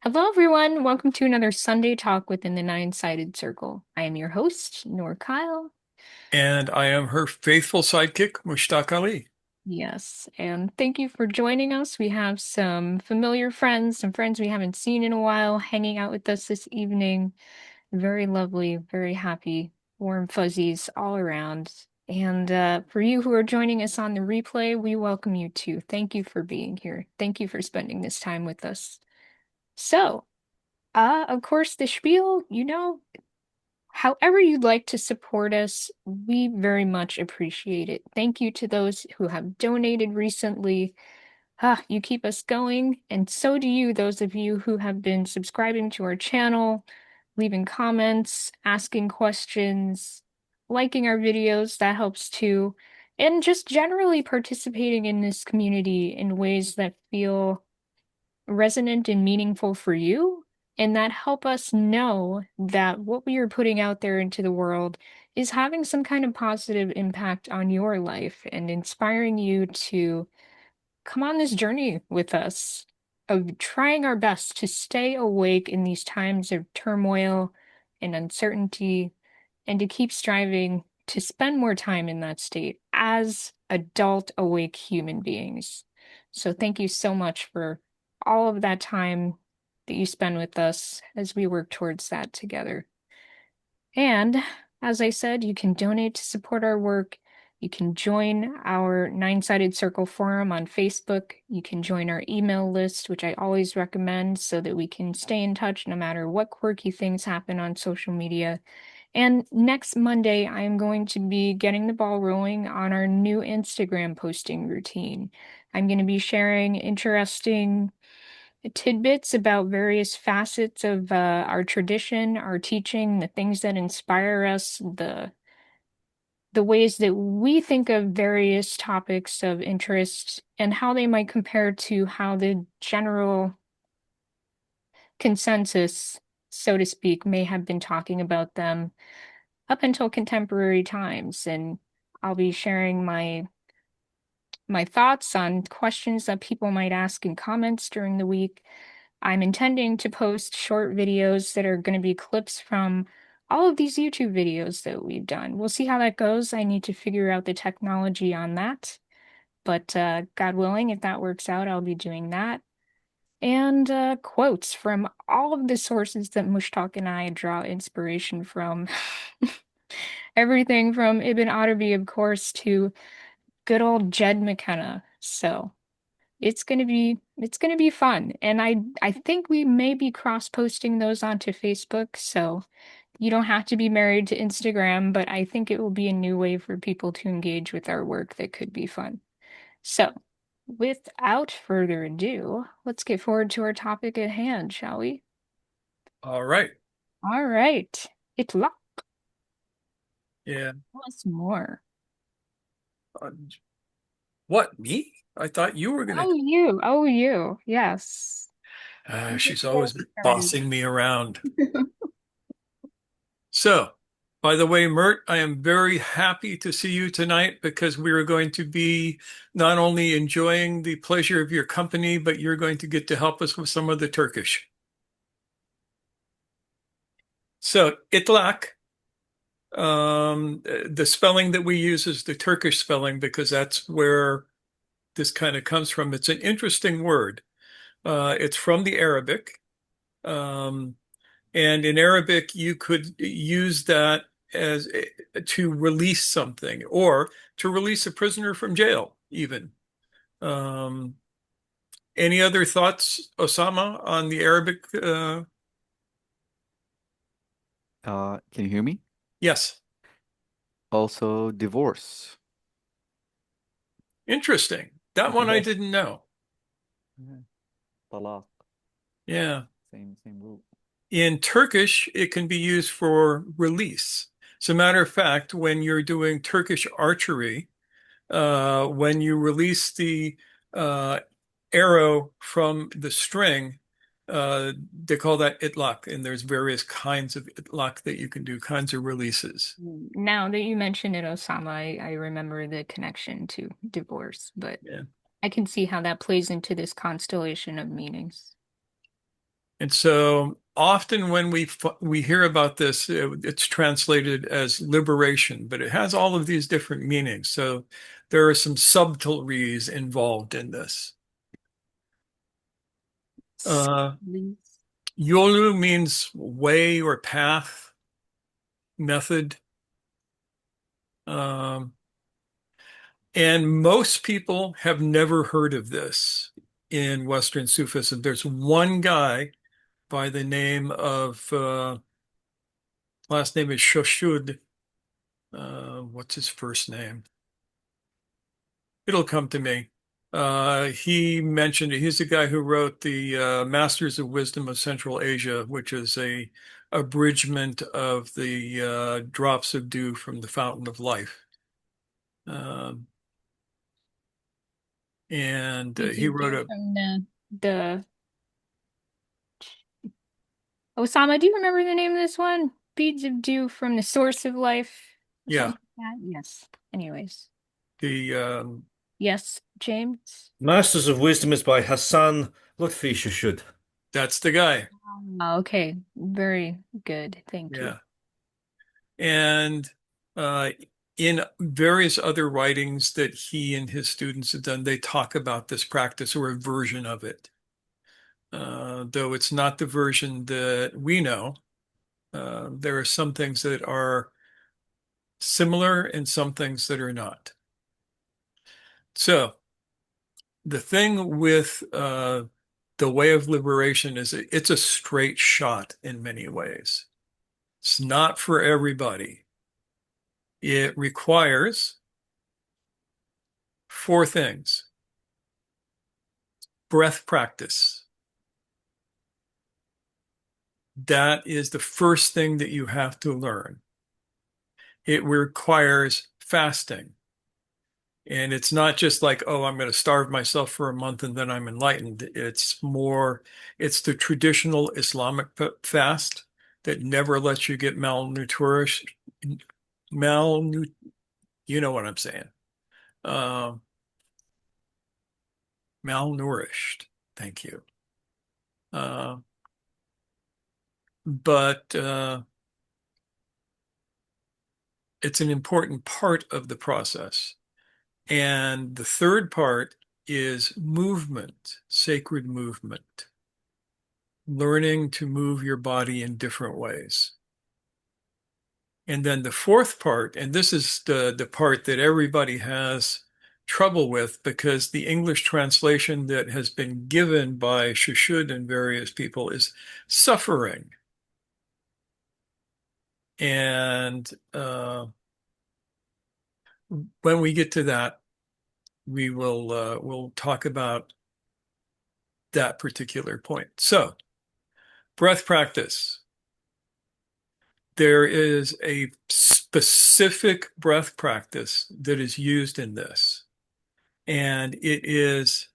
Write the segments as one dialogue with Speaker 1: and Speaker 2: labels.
Speaker 1: Hello, everyone. Welcome to another Sunday talk within the Nine-Sided Circle. I am your host, Noor Kyle.
Speaker 2: And I am her faithful sidekick, Mushtaq Ali.
Speaker 1: Yes, and thank you for joining us. We have some familiar friends, some friends we haven't seen in a while, hanging out with us this evening. Very lovely, very happy, warm fuzzies all around. And for you who are joining us on the replay, we welcome you too. Thank you for being here. Thank you for spending this time with us. So, of course, the spiel, however you'd like to support us, we very much appreciate it. Thank you to those who have donated recently. You keep us going, and so do you, those of you who have been subscribing to our channel, leaving comments, asking questions, liking our videos, that helps too, and just generally participating in this community in ways that feel resonant and meaningful for you, and that help us know that what we are putting out there into the world is having some kind of positive impact on your life and inspiring you to come on this journey with us of trying our best to stay awake in these times of turmoil and uncertainty and to keep striving to spend more time in that state as adult awake human beings. So thank you so much for all of that time that you spend with us as we work towards that together. And as I said, you can donate to support our work. You can join our Nine-Sided Circle forum on Facebook. You can join our email list, which I always recommend so that we can stay in touch no matter what quirky things happen on social media. And next Monday, I am going to be getting the ball rolling on our new Instagram posting routine. I'm going to be sharing interesting tidbits about various facets of our tradition, our teaching, the things that inspire us, the ways that we think of various topics of interest, and how they might compare to how the general consensus, so to speak, may have been talking about them up until contemporary times. And I'll be sharing my thoughts on questions that people might ask in comments during the week. I'm intending to post short videos that are going to be clips from all of these YouTube videos that we've done. We'll see how that goes. I need to figure out the technology on that. But God willing, if that works out, I'll be doing that. And quotes from all of the sources that Mushtaq and I draw inspiration from. Everything from Ibn Arabi, of course, to good old Jed McKenna. So it's gonna be fun. And I think we may be cross-posting those onto Facebook, so you don't have to be married to Instagram, but I think it will be a new way for people to engage with our work that could be fun. So, without further ado, let's get forward to our topic at hand, shall we?
Speaker 2: All right.
Speaker 1: All right. Itlak
Speaker 2: Yeah.
Speaker 1: us more.
Speaker 2: Uh, what, me? I thought you were gonna.
Speaker 1: Oh, you. Oh, you. Yes. You get
Speaker 2: She's
Speaker 1: to get
Speaker 2: always
Speaker 1: us started.
Speaker 2: bossing me around. So, by the way, Mert, I am very happy to see you tonight because we are going to be not only enjoying the pleasure of your company, but you're going to get to help us with some of the Turkish. So, itlak, the spelling that we use is the Turkish spelling because that's where this kind of comes from. It's an interesting word. It's from the Arabic. Um, and in Arabic, you could use that as to release something or to release a prisoner from jail, even. Um, any other thoughts, Osama, on the Arabic?
Speaker 3: Can you hear me?
Speaker 2: Yes,
Speaker 3: Also, divorce.
Speaker 2: interesting. That one I
Speaker 3: Divorce.
Speaker 2: didn't know.
Speaker 3: Yeah. Talaq.
Speaker 2: Yeah.
Speaker 3: Same rule.
Speaker 2: In Turkish, it can be used for release. As a matter of fact, when you're doing Turkish archery, when you release the uh, arrow from the string, they call that itlak, and there's various kinds of itlak that you can do, kinds of releases.
Speaker 1: Now that you mention it, Osama, I remember the connection to divorce, but
Speaker 2: Yeah.
Speaker 1: I can see how that plays into this constellation of meanings.
Speaker 2: And so often when we hear about this, it's translated as liberation, but it has all of these different meanings. So there are some subtleties involved in this. Uh,
Speaker 1: Please.
Speaker 2: Yolu means way or path, method. Um, and most people have never heard of this in Western Sufism. There's one guy by the name of, last name is Shoshud. What's his first name? It'll come to me. He mentioned he's the guy who wrote the Masters of Wisdom of Central Asia, which is a abridgment of the drops of dew from the fountain of life. Um, and
Speaker 1: Beads
Speaker 2: he
Speaker 1: of
Speaker 2: wrote
Speaker 1: dew
Speaker 2: a,
Speaker 1: from the Osama, do you remember the name of this one? Beads of dew from the source of life or
Speaker 2: yeah,
Speaker 1: something like that? Yes. Anyways.
Speaker 2: the
Speaker 1: Yes, James.
Speaker 4: Masters of Wisdom is by Hassan Lutfi Shashud.
Speaker 2: that's the guy.
Speaker 1: Oh, okay. Very good. Thank you.
Speaker 2: Yeah, and uh, in various other writings that he and his students have done, they talk about this practice or a version of it. Though it's not the version that we know. There are some things that are similar and some things that are not. So the thing with the way of liberation is it's a straight shot in many ways. It's not for everybody. It requires four things: breath practice. That is the first thing that you have to learn. It requires fasting. And it's not just like, oh, I'm going to starve myself for a month and then I'm enlightened. It's the traditional Islamic fast that never lets you get malnourished. Malnu, you know what I'm saying. Uh, Malnourished. Thank you. Uh, but it's an important part of the process. And the third part is movement, sacred movement, learning to move your body in different ways. And then the fourth part, and this is the part that everybody has trouble with because the English translation that has been given by Shushud and various people is suffering. And when we get to that, we'll talk about that particular point. So, breath practice. There is a specific breath practice that is used in this, and it is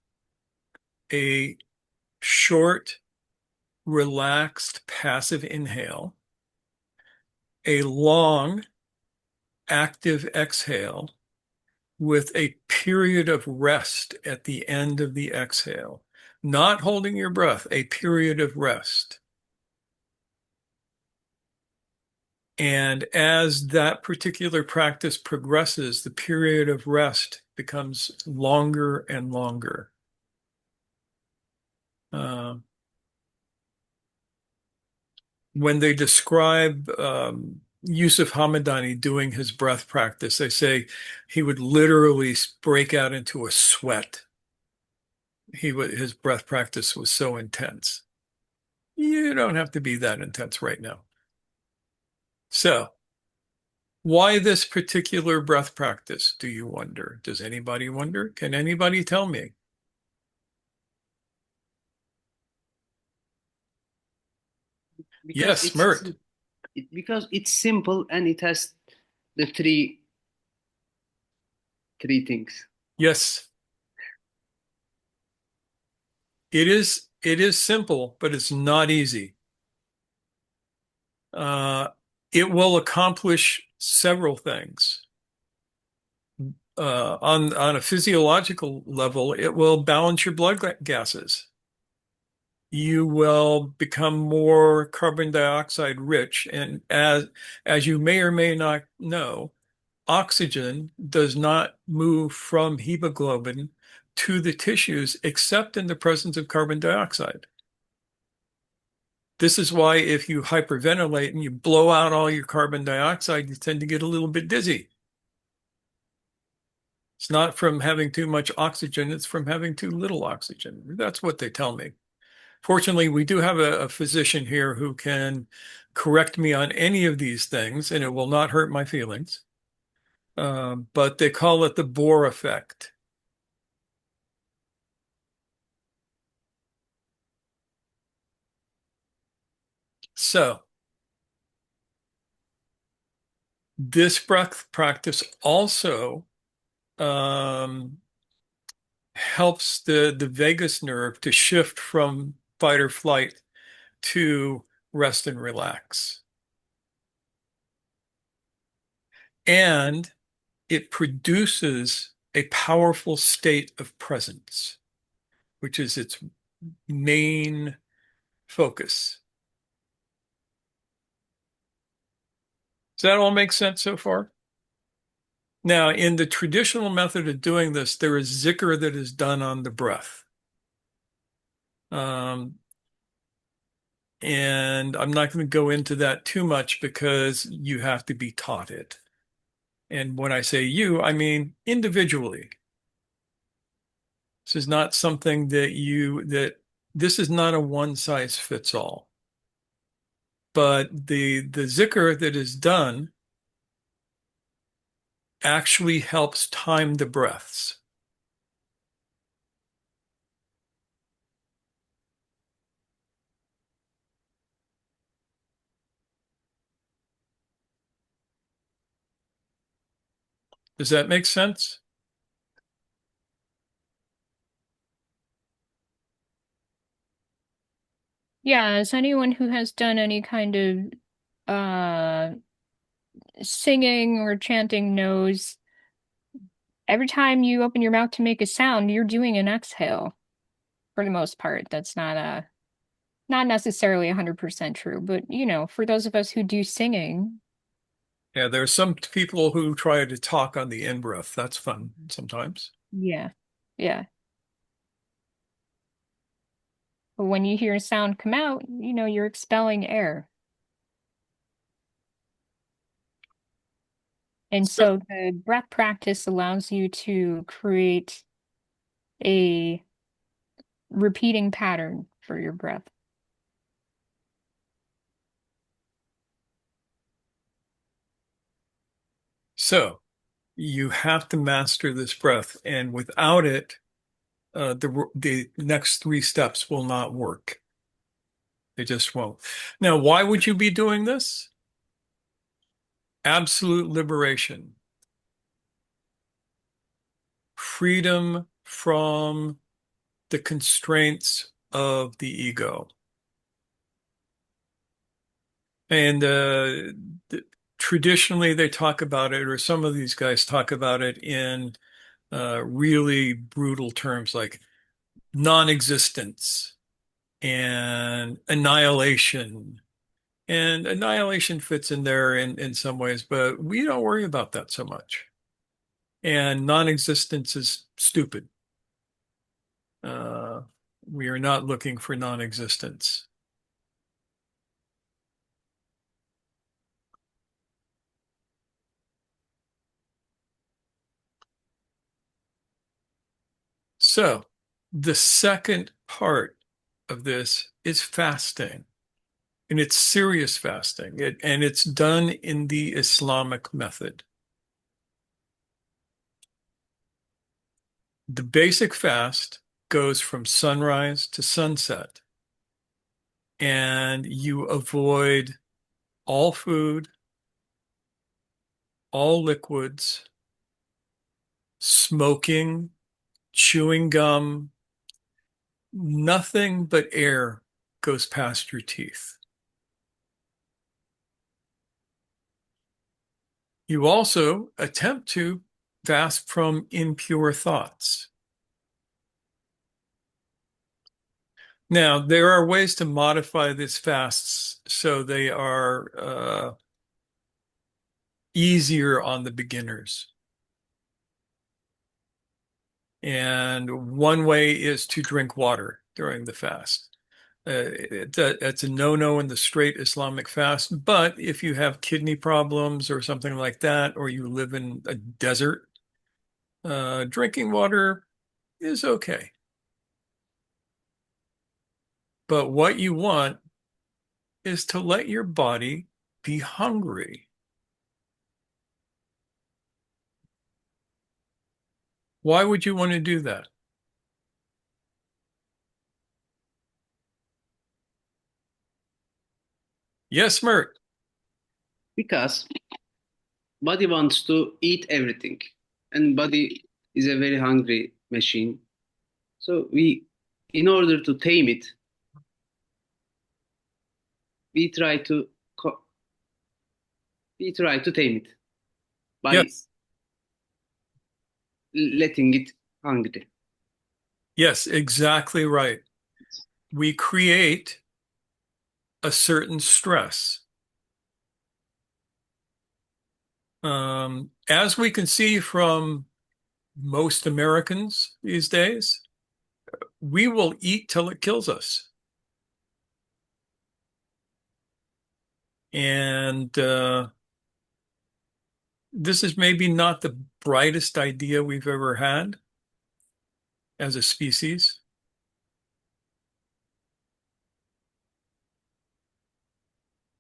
Speaker 2: a short, relaxed, passive inhale, a long, active exhale with a period of rest at the end of the exhale. Not holding your breath, a period of rest. And as that particular practice progresses, the period of rest becomes longer and longer. Uh, when they describe Yusuf Hamadani doing his breath practice, they say he would literally break out into a sweat. His breath practice was so intense. You don't have to be that intense right now. So, why this particular breath practice, do you wonder? Does anybody wonder? Can anybody tell me?
Speaker 5: because
Speaker 2: Yes, Mert.
Speaker 5: because it's simple and it has the three things.
Speaker 2: Yes, it is simple, but it's not easy. Uh, it will accomplish several things. On a physiological level, it will balance your blood gases. you will become more carbon dioxide rich. And as you may or may not know, oxygen does not move from hemoglobin to the tissues except in the presence of carbon dioxide. This is why if you hyperventilate and you blow out all your carbon dioxide, you tend to get a little bit dizzy. It's not from having too much oxygen, it's from having too little oxygen. That's what they tell me. Fortunately, we do have a physician here who can correct me on any of these things, and it will not hurt my feelings. But they call it the Bohr effect. So, this breath practice also helps the vagus nerve to shift from fight or flight to rest and relax. And it produces a powerful state of presence, which is its main focus. Does that all make sense so far? Now, in the traditional method of doing this, there is zikr that is done on the breath. And I'm not going to go into that too much because you have to be taught it. And when I say you, I mean individually. This is not something that this is not a one size fits all. But the zikr that is done actually helps time the breaths. Does that make sense?
Speaker 1: Yeah, as anyone who has done any kind of uh singing or chanting knows, every time you open your mouth to make a sound, you're doing an exhale for the most part. That's not necessarily 100% true, but for those of us who do singing,
Speaker 2: Yeah, there are some people who try to talk on the in-breath. That's fun sometimes.
Speaker 1: yeah. Yeah. But when you hear a sound come out, you're expelling air. And
Speaker 2: So,
Speaker 1: so the breath practice allows you to create a repeating pattern for your breath.
Speaker 2: so you have to master this breath, and without it, the next three steps will not work. They just won't. Now, why would you be doing this? Absolute liberation, freedom from the constraints of the ego. And traditionally, they talk about it, or some of these guys talk about it in really brutal terms like non-existence and annihilation. And annihilation fits in there in some ways, but we don't worry about that so much. And non-existence is stupid. Uh, we are not looking for non-existence. So the second part of this is fasting, and it's serious fasting, and it's done in the Islamic method. The basic fast goes from sunrise to sunset, and you avoid all food, all liquids, smoking, chewing gum, nothing but air goes past your teeth. You also attempt to fast from impure thoughts. Now, there are ways to modify these fasts so they are easier on the beginners. And one way is to drink water during the fast. It's a no-no in the straight Islamic fast, but if you have kidney problems or something like that, or you live in a desert, drinking water is okay. But what you want is to let your body be hungry. Why would you want to do that? Yes, Mert.
Speaker 5: Because body wants to eat everything, and body is a very hungry machine. So in order to tame it, we try to we try to tame it by
Speaker 2: Yes.
Speaker 5: letting it hungry.
Speaker 2: Yes, exactly right. We create a certain stress. As we can see from most Americans these days, we will eat till it kills us. And this is maybe not the brightest idea we've ever had as a species.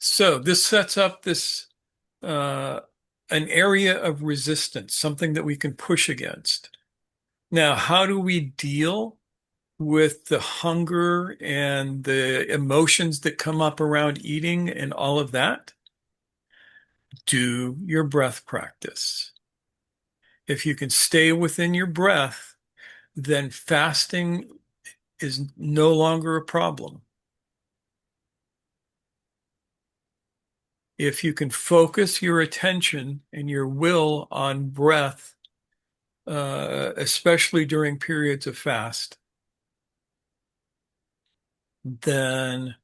Speaker 2: So this sets up this an area of resistance, something that we can push against. Now, how do we deal with the hunger and the emotions that come up around eating and all of that? Do your breath practice. If you can stay within your breath, then fasting is no longer a problem. If you can focus your attention and your will on breath, especially during periods of fast, then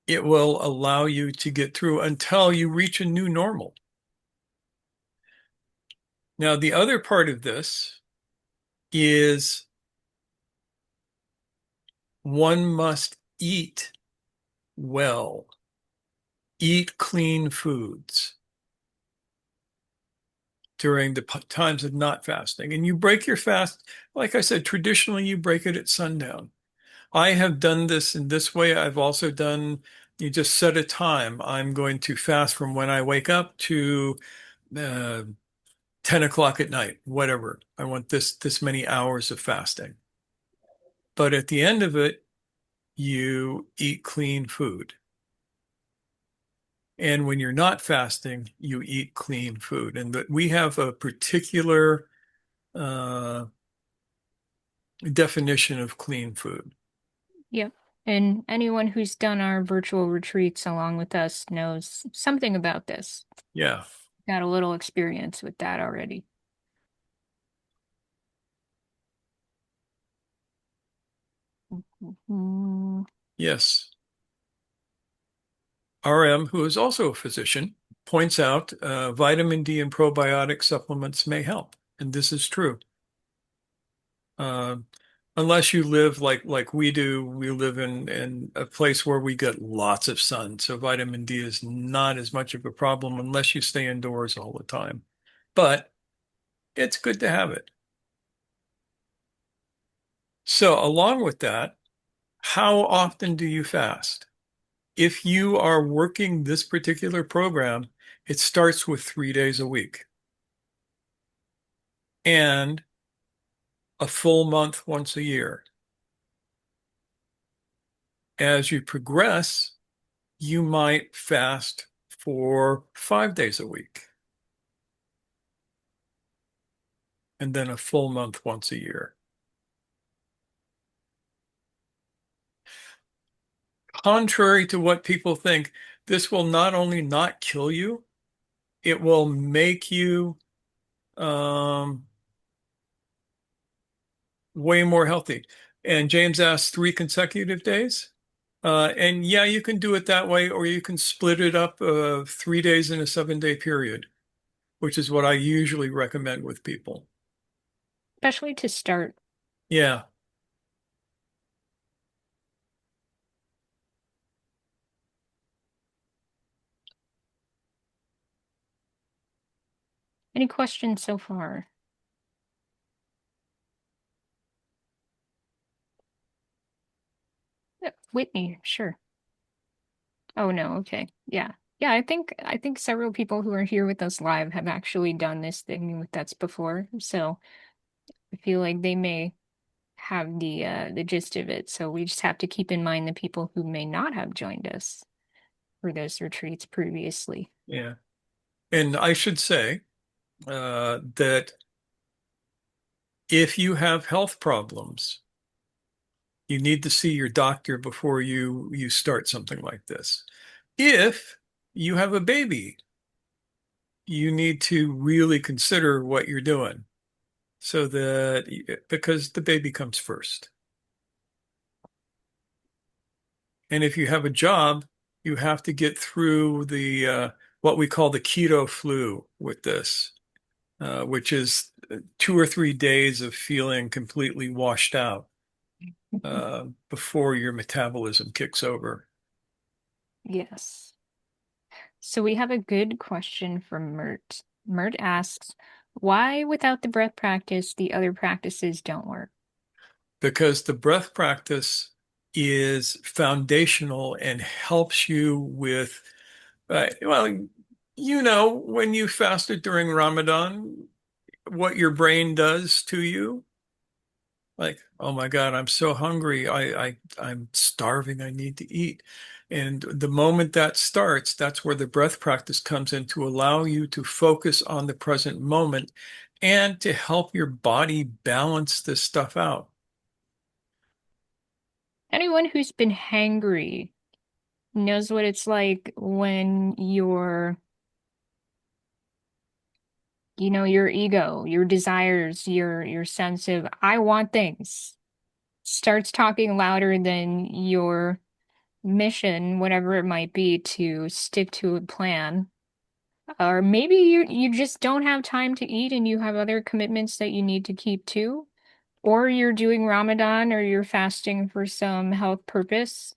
Speaker 2: it will allow you to get through until you reach a new normal. Now, the other part of this is one must eat well, eat clean foods during the times of not fasting. And you break your fast, like I said, traditionally you break it at sundown. I have done this in this way. I've also done, you just set a time. I'm going to fast from when I wake up to uh, 10 o'clock at night, whatever. I want this many hours of fasting. But at the end of it, you eat clean food. And when you're not fasting, you eat clean food. And we have a particular uh, definition of clean food.
Speaker 1: Yep. And anyone who's done our virtual retreats along with us knows something about this.
Speaker 2: Yeah.
Speaker 1: Got a little experience with that already. Mhm.
Speaker 2: Yes. RM, who is also a physician, points out vitamin D and probiotic supplements may help. And this is true. Uh, unless you live like we do, we live in a place where we get lots of sun. So vitamin D is not as much of a problem unless you stay indoors all the time. But it's good to have it. So along with that, how often do you fast? If you are working this particular program, it starts with 3 days a week and a full month once a year. As you progress, you might fast for 5 days a week and then a full month once a year. Contrary to what people think, this will not only not kill you, it will make you way more healthy. And James asked 3 consecutive days. And yeah, you can do it that way, or you can split it up 3 days in a 7-day period, which is what I usually recommend with people.
Speaker 1: Especially to start.
Speaker 2: Yeah.
Speaker 1: Any questions so far? Yeah, Whitney, sure. Oh no, okay. Yeah. Yeah, I think several people who are here with us live have actually done this thing with us before. So I feel like they may have the gist of it. So we just have to keep in mind the people who may not have joined us for those retreats previously.
Speaker 2: Yeah. And I should say that if you have health problems, you need to see your doctor before you start something like this. If you have a baby, you need to really consider what you're doing so that because the baby comes first. And if you have a job, you have to get through the what we call the keto flu with this, which is 2 or 3 days of feeling completely washed out before your metabolism kicks over.
Speaker 1: Yes. So we have a good question from Mert. Mert asks, why without the breath practice, the other practices don't work?
Speaker 2: Because the breath practice is foundational and helps you with, well, when you fasted during Ramadan, what your brain does to you, like, oh my God, I'm so hungry. I'm starving. I need to eat. And the moment that starts, that's where the breath practice comes in to allow you to focus on the present moment and to help your body balance this stuff out.
Speaker 1: Anyone who's been hangry knows what it's like when your ego, your desires, your sense of I want things starts talking louder than your mission, whatever it might be, to stick to a plan. Or maybe you just don't have time to eat and you have other commitments that you need to keep too. Or you're doing Ramadan or you're fasting for some health purpose.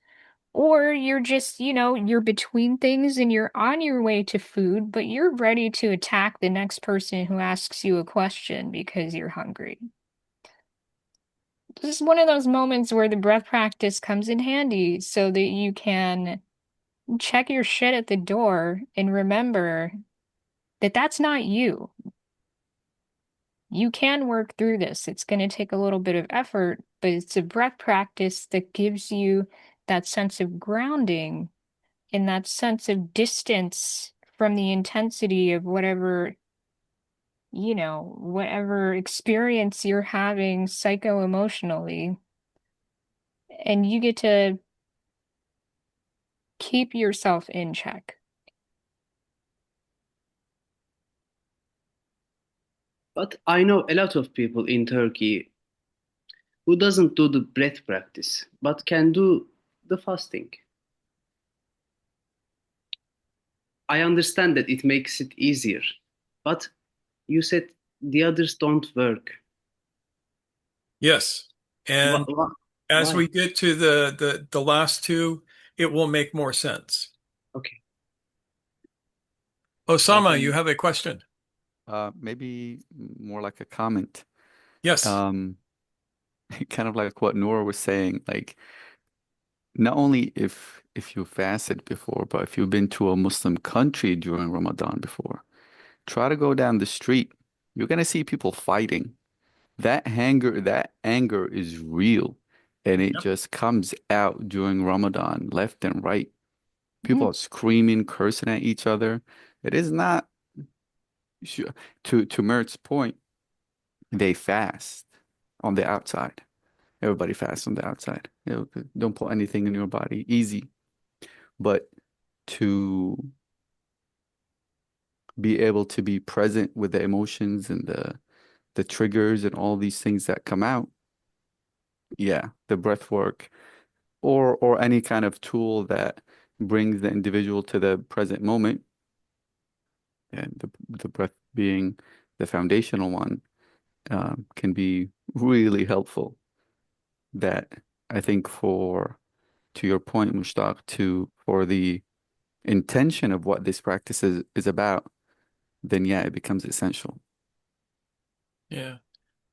Speaker 1: Or you're just, you're between things and you're on your way to food, but you're ready to attack the next person who asks you a question because you're hungry. This is one of those moments where the breath practice comes in handy so that you can check your shit at the door and remember that that's not you. You can work through this. It's going to take a little bit of effort, but it's a breath practice that gives you that sense of grounding and that sense of distance from the intensity of whatever experience you're having psycho-emotionally. And you get to keep yourself in check.
Speaker 5: But I know a lot of people in Turkey who doesn't do the breath practice, but can do the fasting. I understand that it makes it easier, but you said the others don't work.
Speaker 2: Yes. And as
Speaker 5: Why?
Speaker 2: we get to the last two, it will make more sense.
Speaker 5: Okay.
Speaker 2: Osama, you have a question?
Speaker 3: Maybe more like a comment.
Speaker 2: Yes.
Speaker 3: Um, kind of like what Noor was saying, like not only if you fasted before, but if you've been to a Muslim country during Ramadan before, try to go down the street. You're gonna see people fighting. That anger is real, and it
Speaker 2: Yep.
Speaker 3: just comes out during Ramadan, left and right. People
Speaker 1: Mm,
Speaker 3: are screaming, cursing at each other. It is not, to Mert's point, they fast on the outside. Everybody fasts on the outside. Don't put anything in your body. Easy. But to be able to be present with the emotions and the triggers and all these things that come out, Yeah, the breath work or any kind of tool that brings the individual to the present moment, and the breath being the foundational one, can be really helpful. That I think for to your point, Mushtaq, to for the intention of what this practice is about, then yeah, it becomes essential.
Speaker 2: Yeah.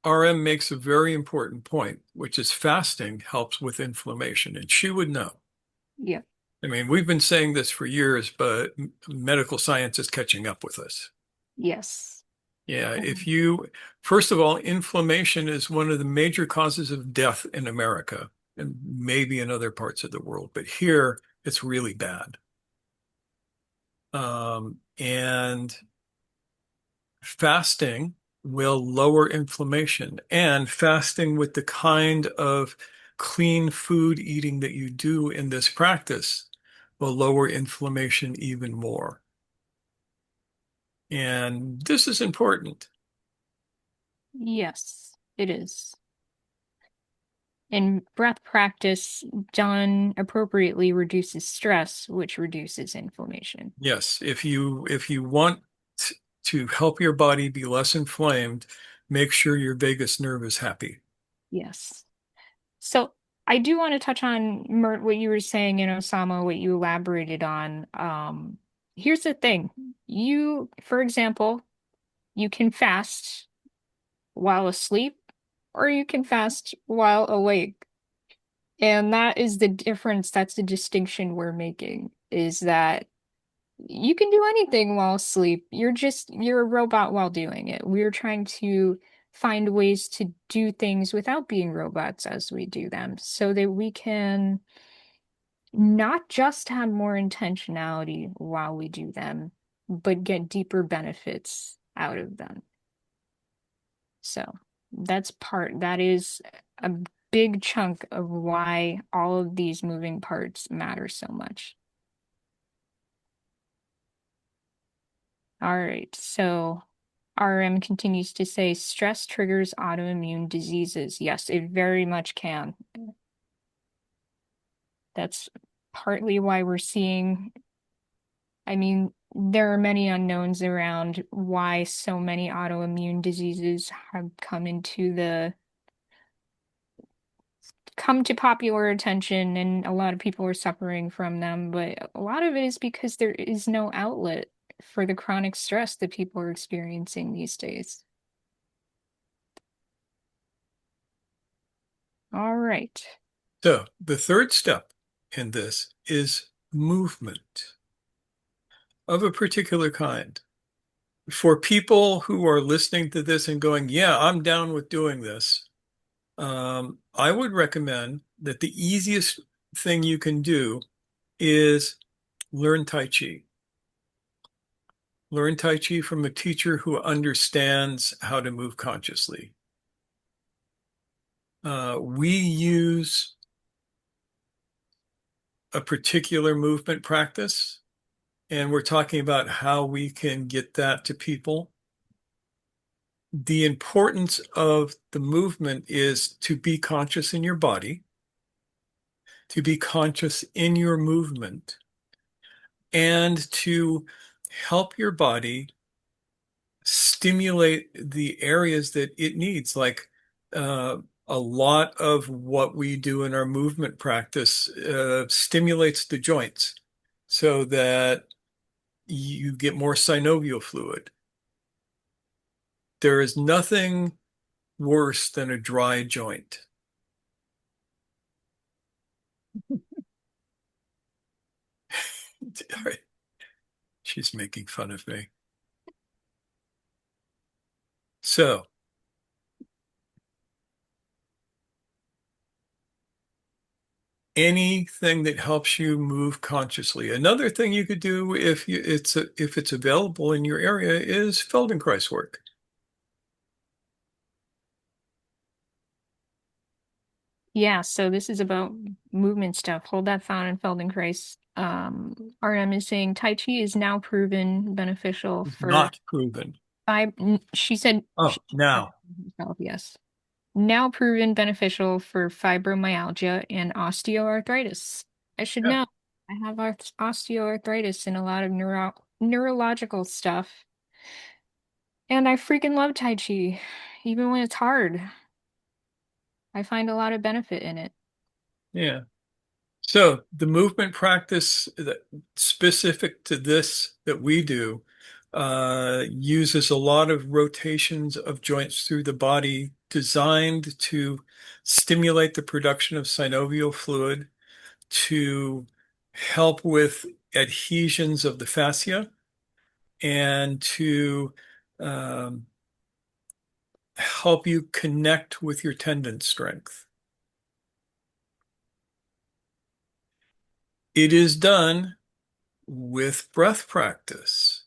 Speaker 2: RM makes a very important point, which is fasting helps with inflammation, and she would know.
Speaker 1: Yeah.
Speaker 2: I mean, we've been saying this for years, but medical science is catching up with us.
Speaker 1: Yes.
Speaker 2: Yeah, first of all, inflammation is one of the major causes of death in America and maybe in other parts of the world, but here it's really bad. And fasting will lower inflammation, and fasting with the kind of clean food eating that you do in this practice will lower inflammation even more. And this is important.
Speaker 1: Yes, it is. And breath practice done appropriately reduces stress, which reduces inflammation.
Speaker 2: Yes, if you want to help your body be less inflamed, make sure your vagus nerve is happy.
Speaker 1: Yes. So I do want to touch on what you were saying in Osama, what you elaborated on. Here's the thing. For example, you can fast while asleep, or you can fast while awake. And that is the difference. That's the distinction we're making, is that you can do anything while asleep. You're a robot while doing it. We're trying to find ways to do things without being robots as we do them, so that we can not just have more intentionality while we do them, but get deeper benefits out of them. So that is a big chunk of why all of these moving parts matter so much. All right, so RM continues to say stress triggers autoimmune diseases. Yes, it very much can. That's partly why we're seeing, I mean, there are many unknowns around why so many autoimmune diseases have come to popular attention, and a lot of people are suffering from them, but a lot of it is because there is no outlet for the chronic stress that people are experiencing these days. All right.
Speaker 2: So the third step in this is movement of a particular kind. For people who are listening to this and going, yeah, I'm down with doing this, I would recommend that the easiest thing you can do is learn Tai Chi. Learn Tai Chi from a teacher who understands how to move consciously. We use a particular movement practice, and we're talking about how we can get that to people. The importance of the movement is to be conscious in your body, to be conscious in your movement, and to help your body stimulate the areas that it needs. Like a lot of what we do in our movement practice stimulates the joints so that you get more synovial fluid. There is nothing worse than a dry joint. She's making fun of me. So, anything that helps you move consciously. Another thing you could do if it's available in your area is Feldenkrais work.
Speaker 1: Yeah, so this is about movement stuff. Hold that thought in Feldenkrais. RM is saying Tai Chi is now proven beneficial for
Speaker 2: Not proven.
Speaker 1: she said
Speaker 2: Oh, now.
Speaker 1: herself, yes. Now proven beneficial for fibromyalgia and osteoarthritis. I should
Speaker 2: Yeah.
Speaker 1: know. I have osteoarthritis and a lot of neurological stuff. And I freaking love Tai Chi, even when it's hard. I find a lot of benefit in it.
Speaker 2: Yeah. So the movement practice that specific to this that we do uses a lot of rotations of joints through the body designed to stimulate the production of synovial fluid, to help with adhesions of the fascia, and to um, help you connect with your tendon strength. It is done with breath practice.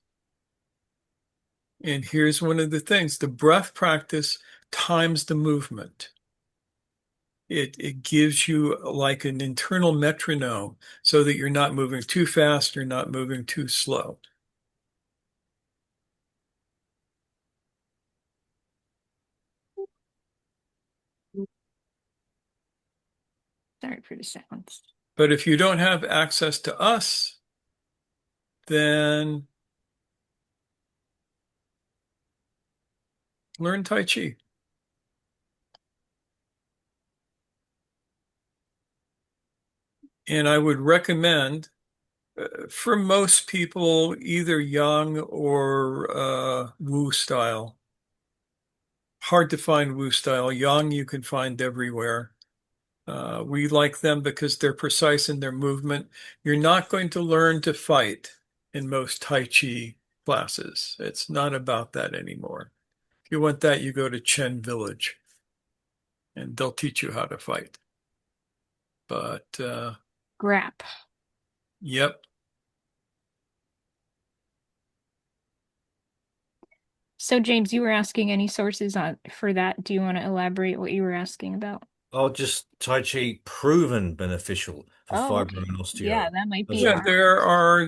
Speaker 2: And here's one of the things, the breath practice times the movement. It gives you like an internal metronome so that you're not moving too fast, you're not moving too slow.
Speaker 1: Sorry for the sounds.
Speaker 2: But if you don't have access to us, then learn Tai Chi. And I would recommend for most people, either Yang or Wu style. Hard to find Wu style. Yang you can find everywhere. We like them because they're precise in their movement. You're not going to learn to fight in most Tai Chi classes. It's not about that anymore. If you want that, you go to Chen Village and they'll teach you how to fight. But
Speaker 1: Grap.
Speaker 2: yep.
Speaker 1: So, James, you were asking any sources on for that. Do you want to elaborate what you were asking about?
Speaker 4: Oh, just Tai Chi proven beneficial for
Speaker 1: Oh,
Speaker 4: fibro
Speaker 1: okay.
Speaker 4: and
Speaker 1: Yeah,
Speaker 4: osteo.
Speaker 1: that might
Speaker 4: As
Speaker 1: be
Speaker 2: Yeah,
Speaker 1: our.
Speaker 4: a,
Speaker 2: there are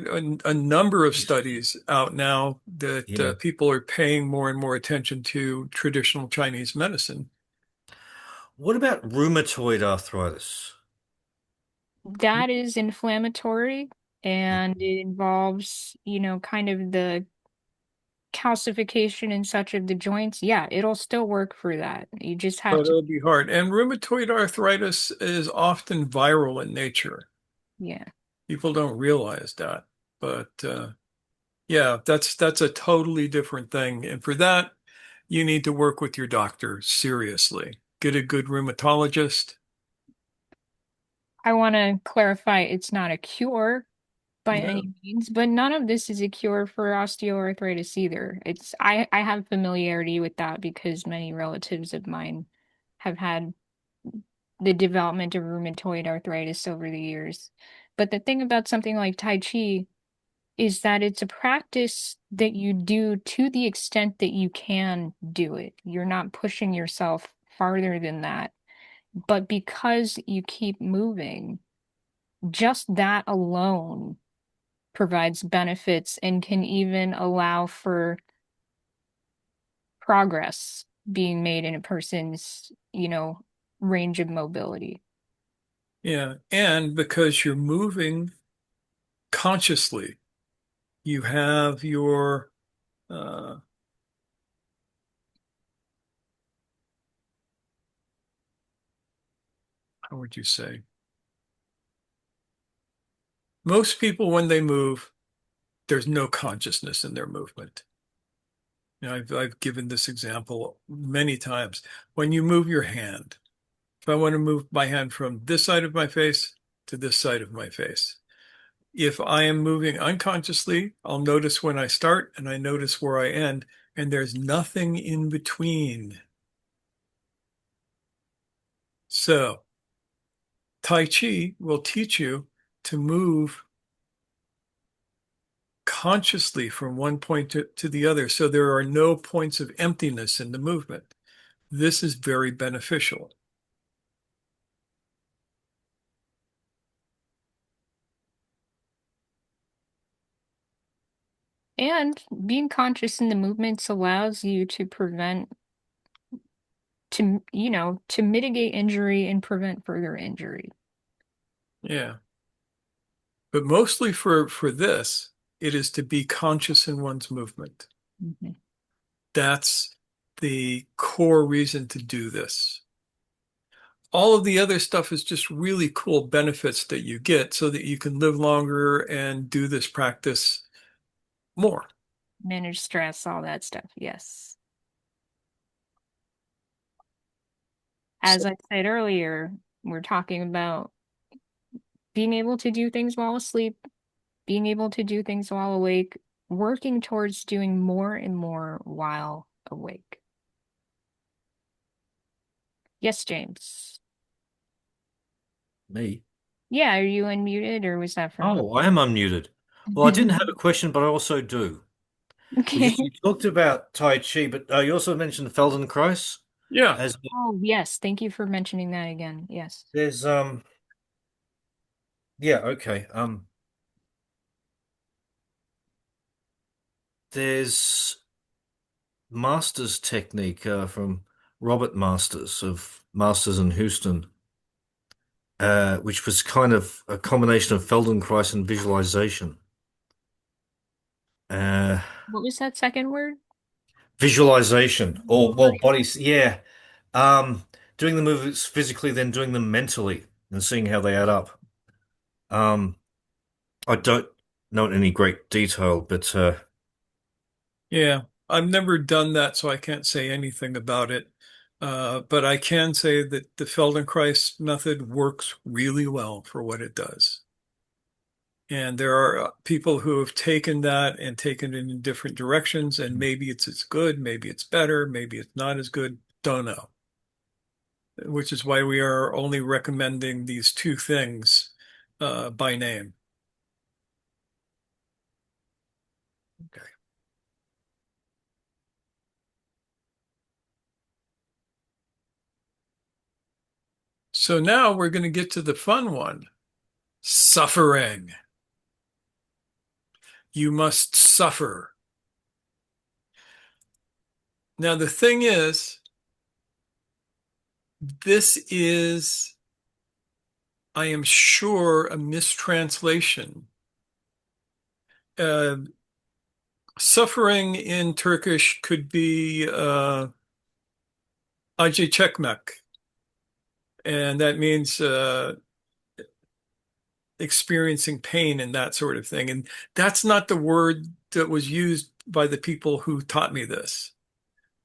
Speaker 2: a number of studies out now that
Speaker 4: yeah.
Speaker 2: people are paying more and more attention to traditional Chinese medicine.
Speaker 4: What about rheumatoid arthritis?
Speaker 1: That is inflammatory and it involves, kind of the calcification and such of the joints. Yeah, it'll still work for that. You just have
Speaker 2: But
Speaker 1: to,
Speaker 2: it'll be hard. And rheumatoid arthritis is often viral in nature.
Speaker 1: yeah.
Speaker 2: People don't realize that. But yeah, that's a totally different thing. And for that, you need to work with your doctor seriously. Get a good rheumatologist.
Speaker 1: I want to clarify it's not a cure by
Speaker 2: No,
Speaker 1: any means, but none of this is a cure for osteoarthritis either. I have familiarity with that because many relatives of mine have had the development of rheumatoid arthritis over the years. But the thing about something like Tai Chi is that it's a practice that you do to the extent that you can do it. You're not pushing yourself farther than that. But because you keep moving, just that alone provides benefits and can even allow for progress being made in a person's, range of mobility.
Speaker 2: yeah. And because you're moving consciously, you have your, uh, how would you say? Most people, when they move, there's no consciousness in their movement. I've given this example many times. When you move your hand, if I want to move my hand from this side of my face to this side of my face, if I am moving unconsciously, I'll notice when I start and I notice where I end, and there's nothing in between. So, Tai Chi will teach you to move consciously from one point to the other. So there are no points of emptiness in the movement. This is very beneficial.
Speaker 1: And being conscious in the movements allows you to prevent to, to mitigate injury and prevent further injury.
Speaker 2: Yeah. But mostly for this, it is to be conscious in one's movement.
Speaker 1: Mm-hmm.
Speaker 2: That's the core reason to do this. All of the other stuff is just really cool benefits that you get so that you can live longer and do this practice more.
Speaker 1: Manage stress, all that stuff. Yes. As I said earlier, we're talking about being able to do things while asleep, being able to do things while awake, working towards doing more and more while awake. Yes, James.
Speaker 4: Me?
Speaker 1: Yeah, are you unmuted or was that from me?
Speaker 4: Oh, I am unmuted. Well, I didn't have a question, but I also do.
Speaker 1: Okay.
Speaker 4: You talked about Tai Chi, but you also mentioned Feldenkrais
Speaker 2: Yeah.
Speaker 4: as
Speaker 1: Oh, yes. Thank you for mentioning that again. Yes.
Speaker 4: there's yeah, okay. There's Masters technique from Robert Masters of Masters in Houston, which was kind of a combination of Feldenkrais and visualization. Uh,
Speaker 1: What was that second word?
Speaker 4: Visualization, or well, bodies, yeah. Um, Doing the movements physically, then doing them mentally, and seeing how they add up. Um, I don't know in any great detail, but
Speaker 2: Yeah. I've never done that, so I can't say anything about it. But I can say that the Feldenkrais method works really well for what it does. And there are people who have taken that and taken it in different directions, and maybe it's as good, maybe it's better, maybe it's not as good, don't know. Which is why we are only recommending these two things by name. Okay. So now we're going to get to the fun one, suffering. You must suffer. Now, the thing is, this is, I am sure, a mistranslation. Uh, Suffering in Turkish could be acı çekmek, and that means experiencing pain and that sort of thing. And that's not the word that was used by the people who taught me this.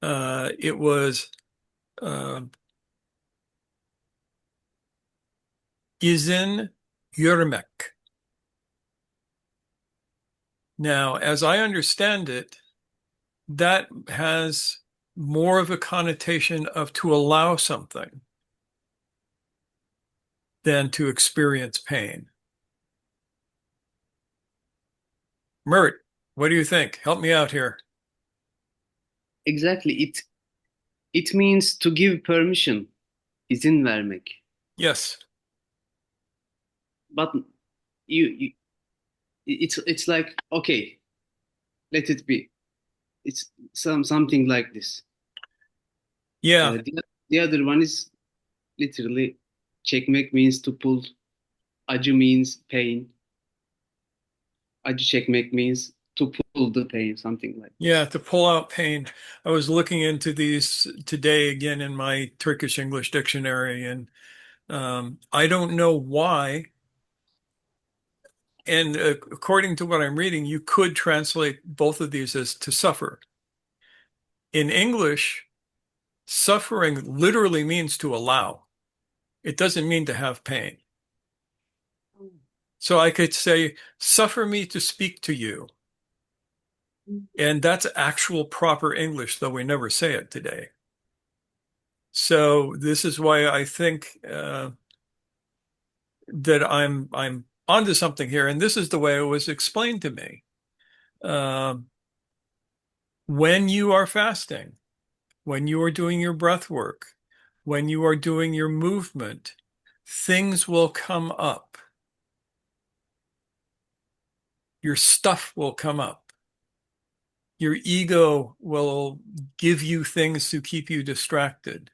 Speaker 2: It was uh, izin yürümek. Now, as I understand it, that has more of a connotation of to allow something than to experience pain. Mert, what do you think? Help me out here.
Speaker 5: Exactly. It means to give permission, izin vermek.
Speaker 2: Yes.
Speaker 5: But you it's like okay, let it be. It's something like this.
Speaker 2: Yeah.
Speaker 5: The other one is literally çekmek means to pull. Acı means pain. Acı çekmek means to pull the pain, something like
Speaker 2: Yeah,
Speaker 5: this.
Speaker 2: to pull out pain. I was looking into these today again in my Turkish English dictionary, and I don't know why. And according to what I'm reading, you could translate both of these as to suffer. In English, suffering literally means to allow. It doesn't mean to have pain. So I could say, suffer me to speak to you. And that's actual proper English, though we never say it today. So this is why I think that I'm onto something here, and this is the way it was explained to me. Um, when you are fasting, when you are doing your breath work, when you are doing your movement, things will come up. Your stuff will come up. Your ego will give you things to keep you distracted.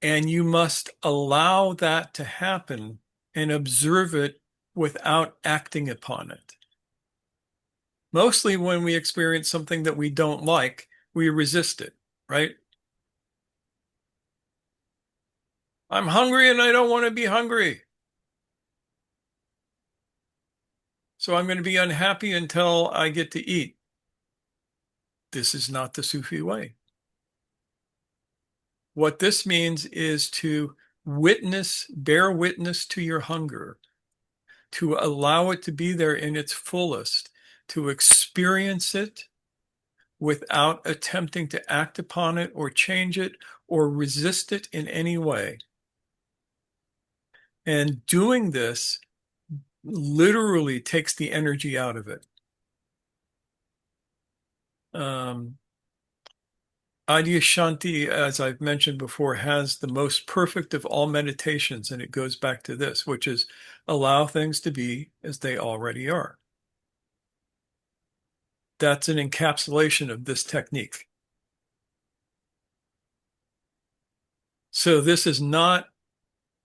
Speaker 2: And you must allow that to happen and observe it without acting upon it. Mostly when we experience something that we don't like, we resist it, right? I'm hungry and I don't want to be hungry. So I'm going to be unhappy until I get to eat. This is not the Sufi way. What this means is to bear witness to your hunger, to allow it to be there in its fullest, to experience it without attempting to act upon it or change it or resist it in any way. And doing this literally takes the energy out of it. Adyashanti, as I've mentioned before, has the most perfect of all meditations, and it goes back to this, which is allow things to be as they already are. That's an encapsulation of this technique. So this is not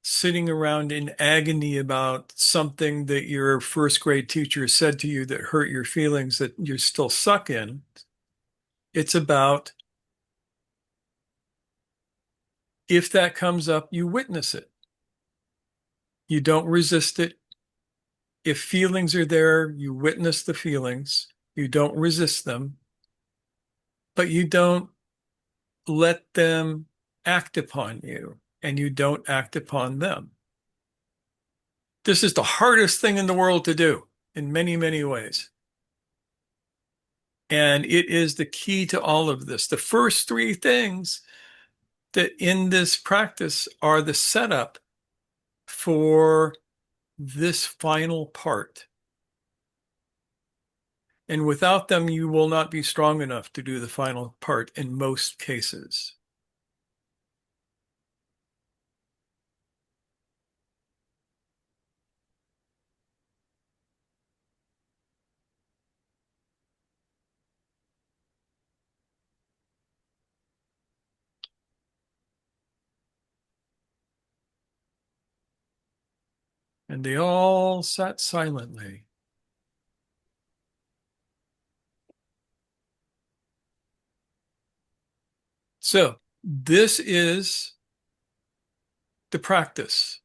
Speaker 2: sitting around in agony about something that your first grade teacher said to you that hurt your feelings that you're still stuck in. It's about if that comes up, you witness it. You don't resist it. If feelings are there, you witness the feelings. You don't resist them, but you don't let them act upon you, and you don't act upon them. This is the hardest thing in the world to do in many, many ways. And it is the key to all of this. The first three things that in this practice are the setup for this final part. And without them, you will not be strong enough to do the final part in most cases. And they all sat silently. So this is the practice.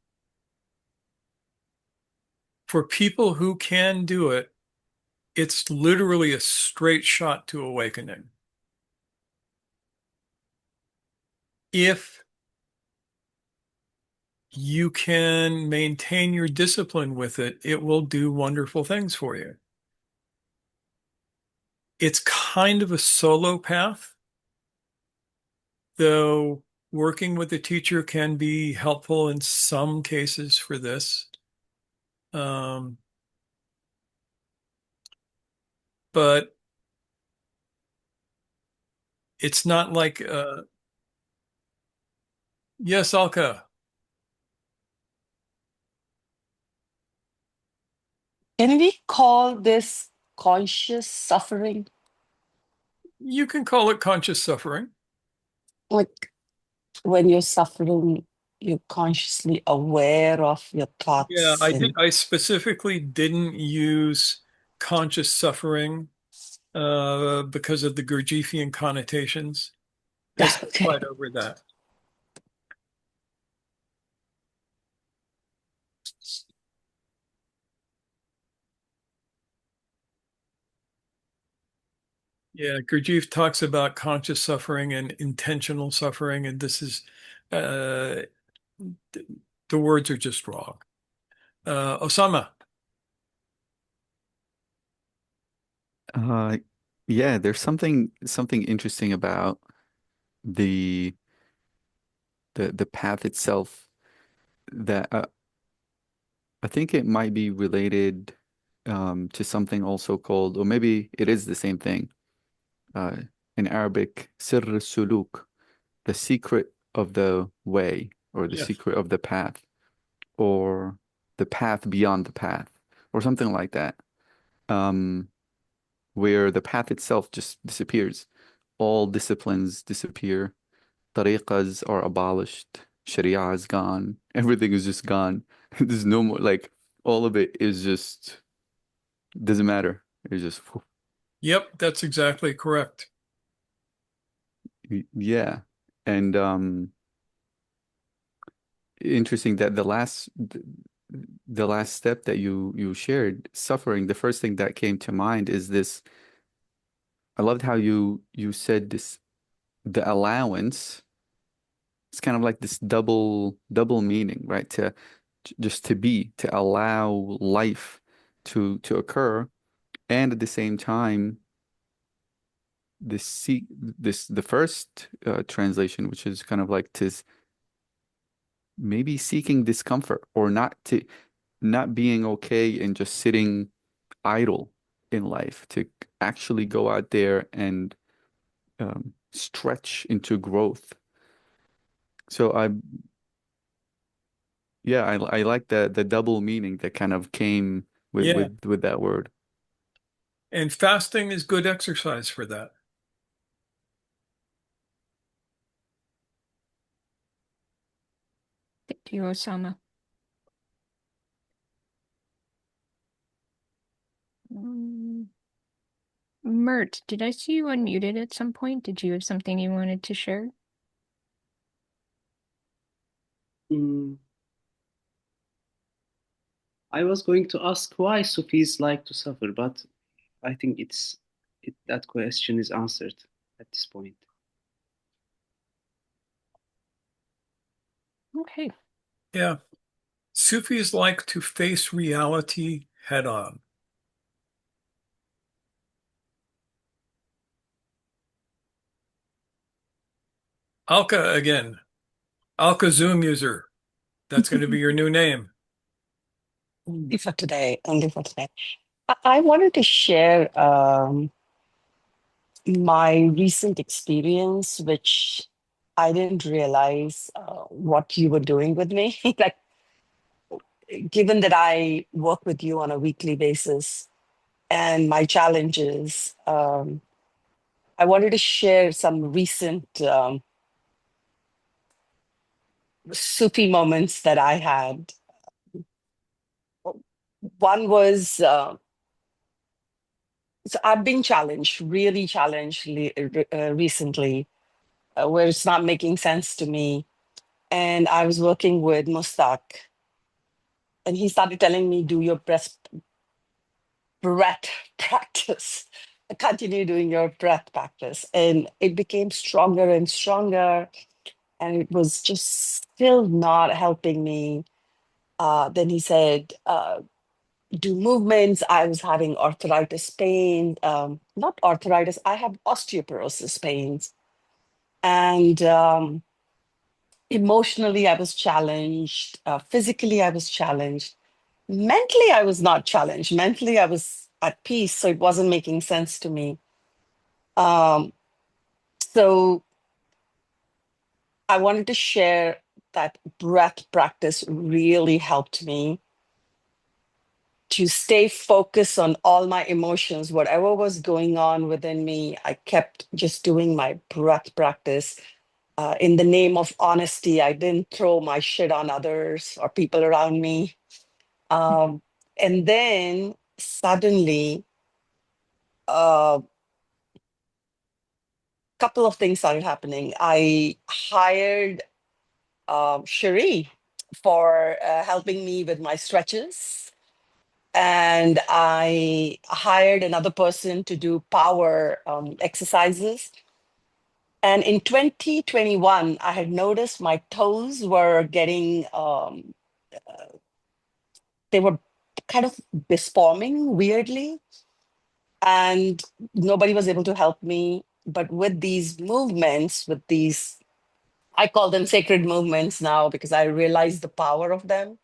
Speaker 2: For people who can do it, it's literally a straight shot to awakening. If you can maintain your discipline with it, it will do wonderful things for you. It's kind of a solo path, though working with a teacher can be helpful in some cases for this. But it's not like, yes, Alka,
Speaker 6: Can we call this conscious suffering?
Speaker 2: you can call it conscious suffering.
Speaker 6: Like when you're suffering, you're consciously aware of your
Speaker 2: Yeah,
Speaker 6: thoughts and
Speaker 2: I specifically didn't use conscious suffering because of the Gurdjieffian connotations. I
Speaker 6: okay.
Speaker 2: simplified over that. Yeah, Gurdjieff talks about conscious suffering and intentional suffering, and this is uh, the words are just wrong. Osama,
Speaker 3: Uh, yeah, there's something interesting about the the path itself that I think it might be related to something also called, or maybe it is the same thing. Uh, in Arabic, sirr suluk, the secret of the way, or the
Speaker 2: yes,
Speaker 3: secret of the path, or the path beyond the path, or something like that. Um, where the path itself just disappears. All disciplines disappear. Tariqas are abolished. Sharia is gone. Everything is just gone. There's no more, like, all of it is just doesn't matter. It's just
Speaker 2: Yep, that's exactly correct.
Speaker 3: yeah. And interesting that the last step that you shared, suffering, the first thing that came to mind is this. I loved how you said this, the allowance. It's kind of like this double meaning, right? Just to be, to allow life to occur, and at the same time, the first translation, which is kind of like to maybe seeking discomfort, or not being okay and just sitting idle in life, to actually go out there and stretch into growth. So yeah, I like the double meaning that kind of came with
Speaker 2: Yeah.
Speaker 3: with that word.
Speaker 2: And fasting is good exercise for that.
Speaker 1: Thank you, Osama. Mert, did I see you unmuted at some point? Did you have something you wanted to share?
Speaker 5: Mm, I was going to ask why Sufis like to suffer, but I think that question is answered at this point.
Speaker 1: Okay.
Speaker 2: Yeah. Sufis like to face reality head on. Alka again. Alka Zoom user. That's going to be your new name.
Speaker 6: Only for today. Only for today. I wanted to share my recent experience, which I didn't realize what you were doing with me. Like, given that I work with you on a weekly basis and my challenges, I wanted to share some recent Sufi moments that I had. One was so I've been challenged, really challenged recently, where it's not making sense to me. And I was working with Mustaq, and he started telling me, do your breath practice. Continue doing your breath practice. And it became stronger and stronger. And it was just still not helping me. Then he said, do movements. I was having arthritis pain, not arthritis, I have osteoporosis pains. And emotionally, I was challenged. Physically, I was challenged. Mentally, I was not challenged. Mentally, I was at peace. So it wasn't making sense to me. So I wanted to share that breath practice really helped me to stay focused on all my emotions, whatever was going on within me. I kept just doing my breath practice. In the name of honesty, I didn't throw my shit on others or people around me. And then suddenly, a couple of things started happening. I hired Cherie for helping me with my stretches. And I hired another person to do power exercises. And in 2021, I had noticed my toes were getting, they were kind of disforming weirdly. And nobody was able to help me. But with these movements, with these, I call them sacred movements now because I realize the power of them.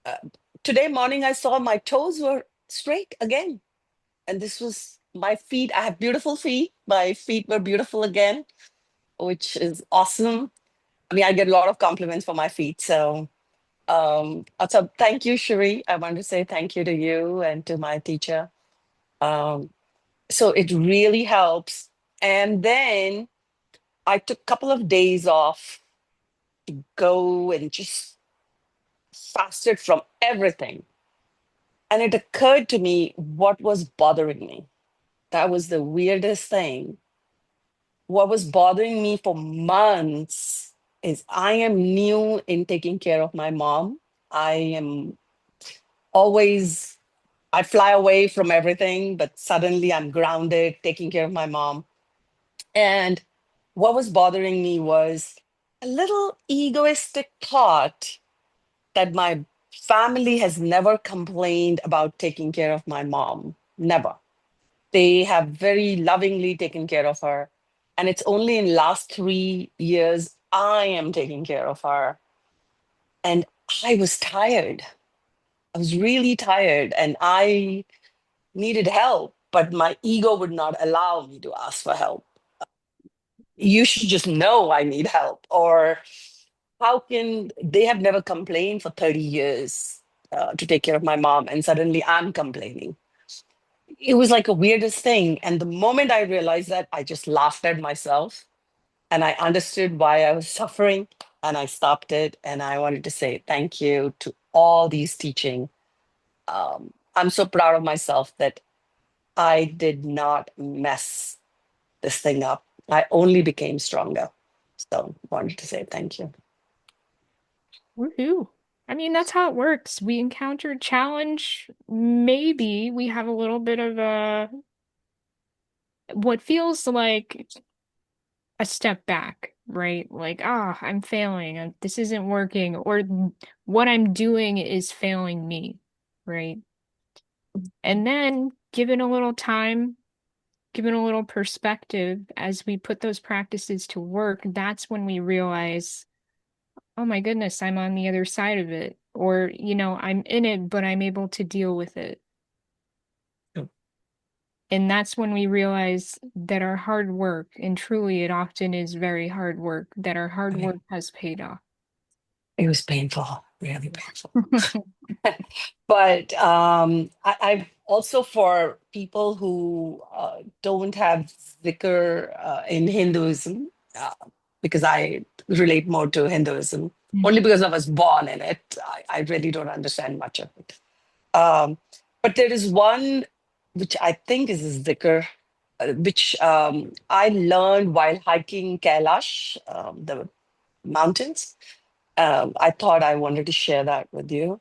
Speaker 6: Uh, Today morning, I saw my toes were straight again. And this was my feet. I have beautiful feet. My feet were beautiful again, which is awesome. I mean, I get a lot of compliments for my feet. So thank you, Cherie. I want to say thank you to you and to my teacher. Um, so it really helps. And then I took a couple of days off to go and just fasted from everything. And it occurred to me what was bothering me. That was the weirdest thing. What was bothering me for months is I am new in taking care of my mom. I am always, I fly away from everything, but suddenly I'm grounded, taking care of my mom. And what was bothering me was a little egoistic thought that my family has never complained about taking care of my mom. Never. They have very lovingly taken care of her. And it's only in last 3 years I am taking care of her. And I was tired. I was really tired and I needed help, but my ego would not allow me to ask for help. You should just know I need help. Or how can they have never complained for 30 years to take care of my mom, and suddenly I'm complaining? It was like a weirdest thing. And the moment I realized that, I just laughed at myself and I understood why I was suffering and I stopped it. And I wanted to say thank you to all these teaching. I'm so proud of myself that I did not mess this thing up. I only became stronger. So wanted to say thank you.
Speaker 1: Woohoo. I mean, that's how it works. We encounter a challenge. Maybe we have a little bit of what feels like a step back, right? Like, ah, I'm failing. This isn't working, or what I'm doing is failing me, right? And then given a little time, given a little perspective, as we put those practices to work, that's when we realize, oh my goodness, I'm on the other side of it. Or, I'm in it, but I'm able to deal with it. And that's when we realize that our hard work, and truly it often is very hard work, that our hard work has paid off.
Speaker 6: It was painful, really painful. But I've also, for people who don't have zikr in Hinduism, because I relate more to Hinduism, only because I was born in it. I really don't understand much of it. But there is one which I think is a zikr, which I learned while hiking Kailash, the mountains. I thought I wanted to share that with you.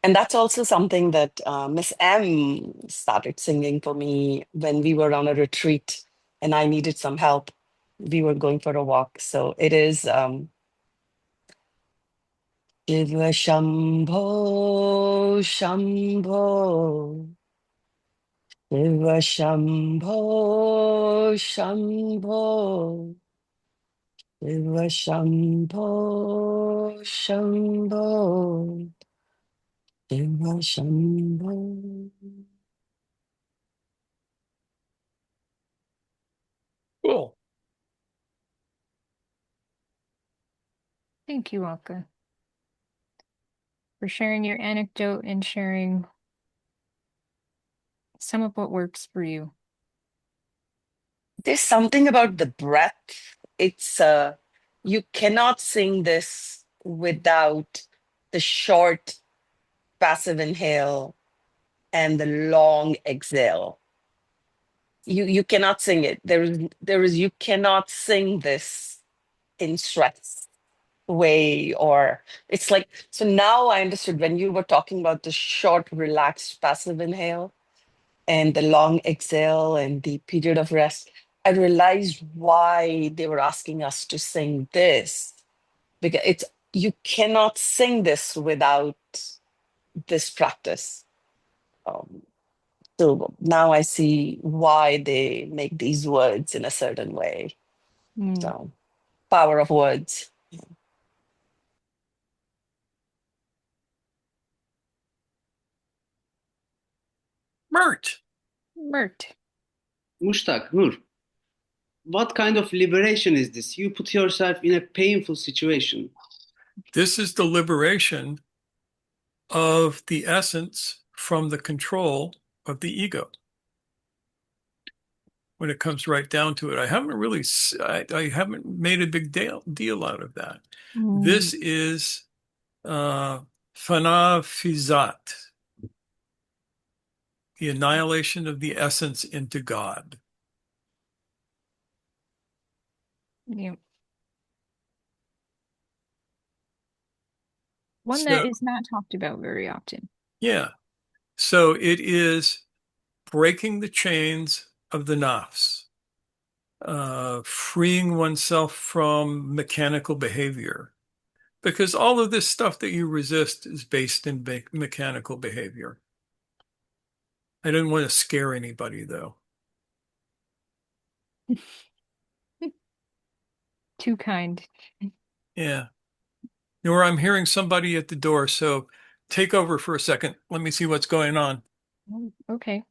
Speaker 6: And that's also something that Miss M started singing for me when we were on a retreat and I needed some help. We were going for a walk. So it is Shiva Shambho Shambho Shiva Shambho Shambho Shiva Shambho Shambho Shiva Shambho.
Speaker 2: Cool.
Speaker 1: Thank you, Alka, for sharing your anecdote and sharing some of what works for you.
Speaker 6: There's something about the breath. It's you cannot sing this without the short passive inhale and the long exhale. You cannot sing it. There is you cannot sing this in stress way, or it's like, so now I understood when you were talking about the short relaxed passive inhale and the long exhale and the period of rest, I realized why they were asking us to sing this, because it's, you cannot sing this without this practice. So now I see why they make these words in a certain way.
Speaker 1: Mm.
Speaker 6: So power of words.
Speaker 2: Mert.
Speaker 1: Mert.
Speaker 5: Mushtaq, Nur, what kind of liberation is this? You put yourself in a painful situation.
Speaker 2: This is the liberation of the essence from the control of the ego. when it comes right down to it. I haven't really, I haven't made a big deal out of that. This is fanafizat, the annihilation of the essence into God.
Speaker 1: Yeah. One that is not talked about very often.
Speaker 2: Yeah. So it is breaking the chains of the nafs, freeing oneself from mechanical behavior. Because all of this stuff that you resist is based in mechanical behavior. I didn't want to scare anybody, though.
Speaker 1: Too kind.
Speaker 2: Yeah. Nora, I'm hearing somebody at the door, so take over for a second. Let me see what's going on.
Speaker 1: Okay.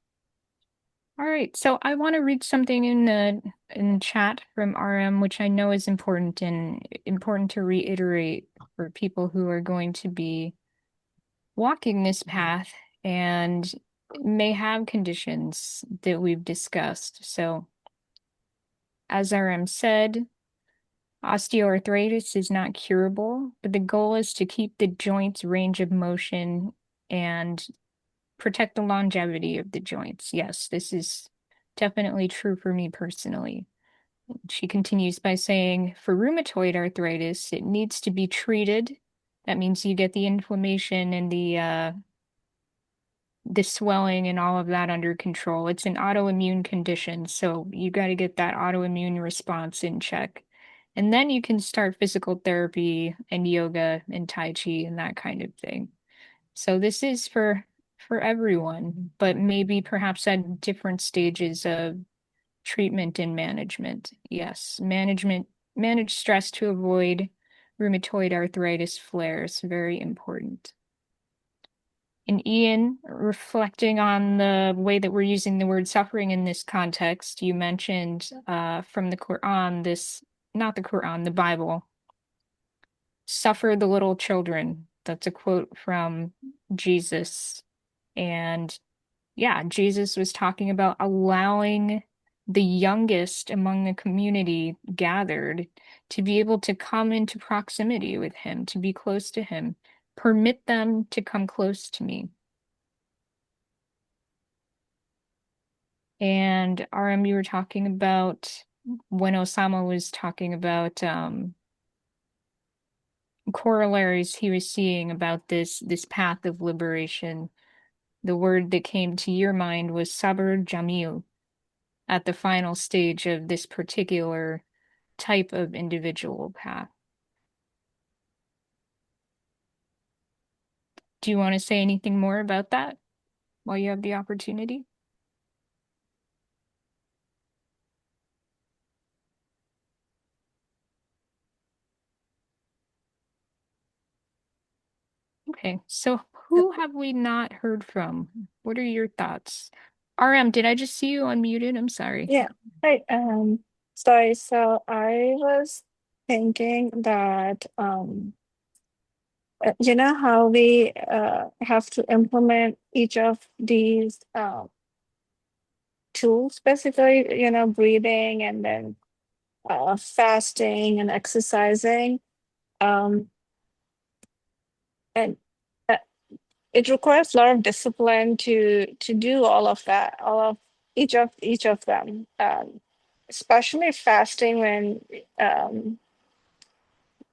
Speaker 1: All right. So I want to read something in the chat from RM, which I know is important and important to reiterate for people who are going to be walking this path and may have conditions that we've discussed. So, as RM said, osteoarthritis is not curable, but the goal is to keep the joint's range of motion and protect the longevity of the joints. Yes, this is definitely true for me personally. She continues by saying, for rheumatoid arthritis, it needs to be treated. That means you get the inflammation and the swelling and all of that under control. It's an autoimmune condition, so you got to get that autoimmune response in check. And then you can start physical therapy and yoga and Tai Chi and that kind of thing. So this is for everyone, but maybe perhaps at different stages of treatment and management. Yes, manage stress to avoid rheumatoid arthritis flares, very important. And Ian, reflecting on the way that we're using the word suffering in this context, you mentioned from the Quran, not the Quran, the Bible, suffer the little children. That's a quote from Jesus. And yeah, Jesus was talking about allowing the youngest among the community gathered to be able to come into proximity with him, to be close to him. Permit them to come close to me. And RM, you were talking about when Osama was talking about corollaries he was seeing about this path of liberation. The word that came to your mind was sabr jamil at the final stage of this particular type of individual path. Do you want to say anything more about that while you have the opportunity? Okay, so who have we not heard from? What are your thoughts? RM, did I just see you unmuted? I'm sorry.
Speaker 7: Yeah. Hi. Sorry. So I was thinking that you know how we have to implement each of these tools, basically, you know, breathing and then fasting and exercising. Um, and uh, it requires a lot of discipline to do all of that, all of each of them. Especially fasting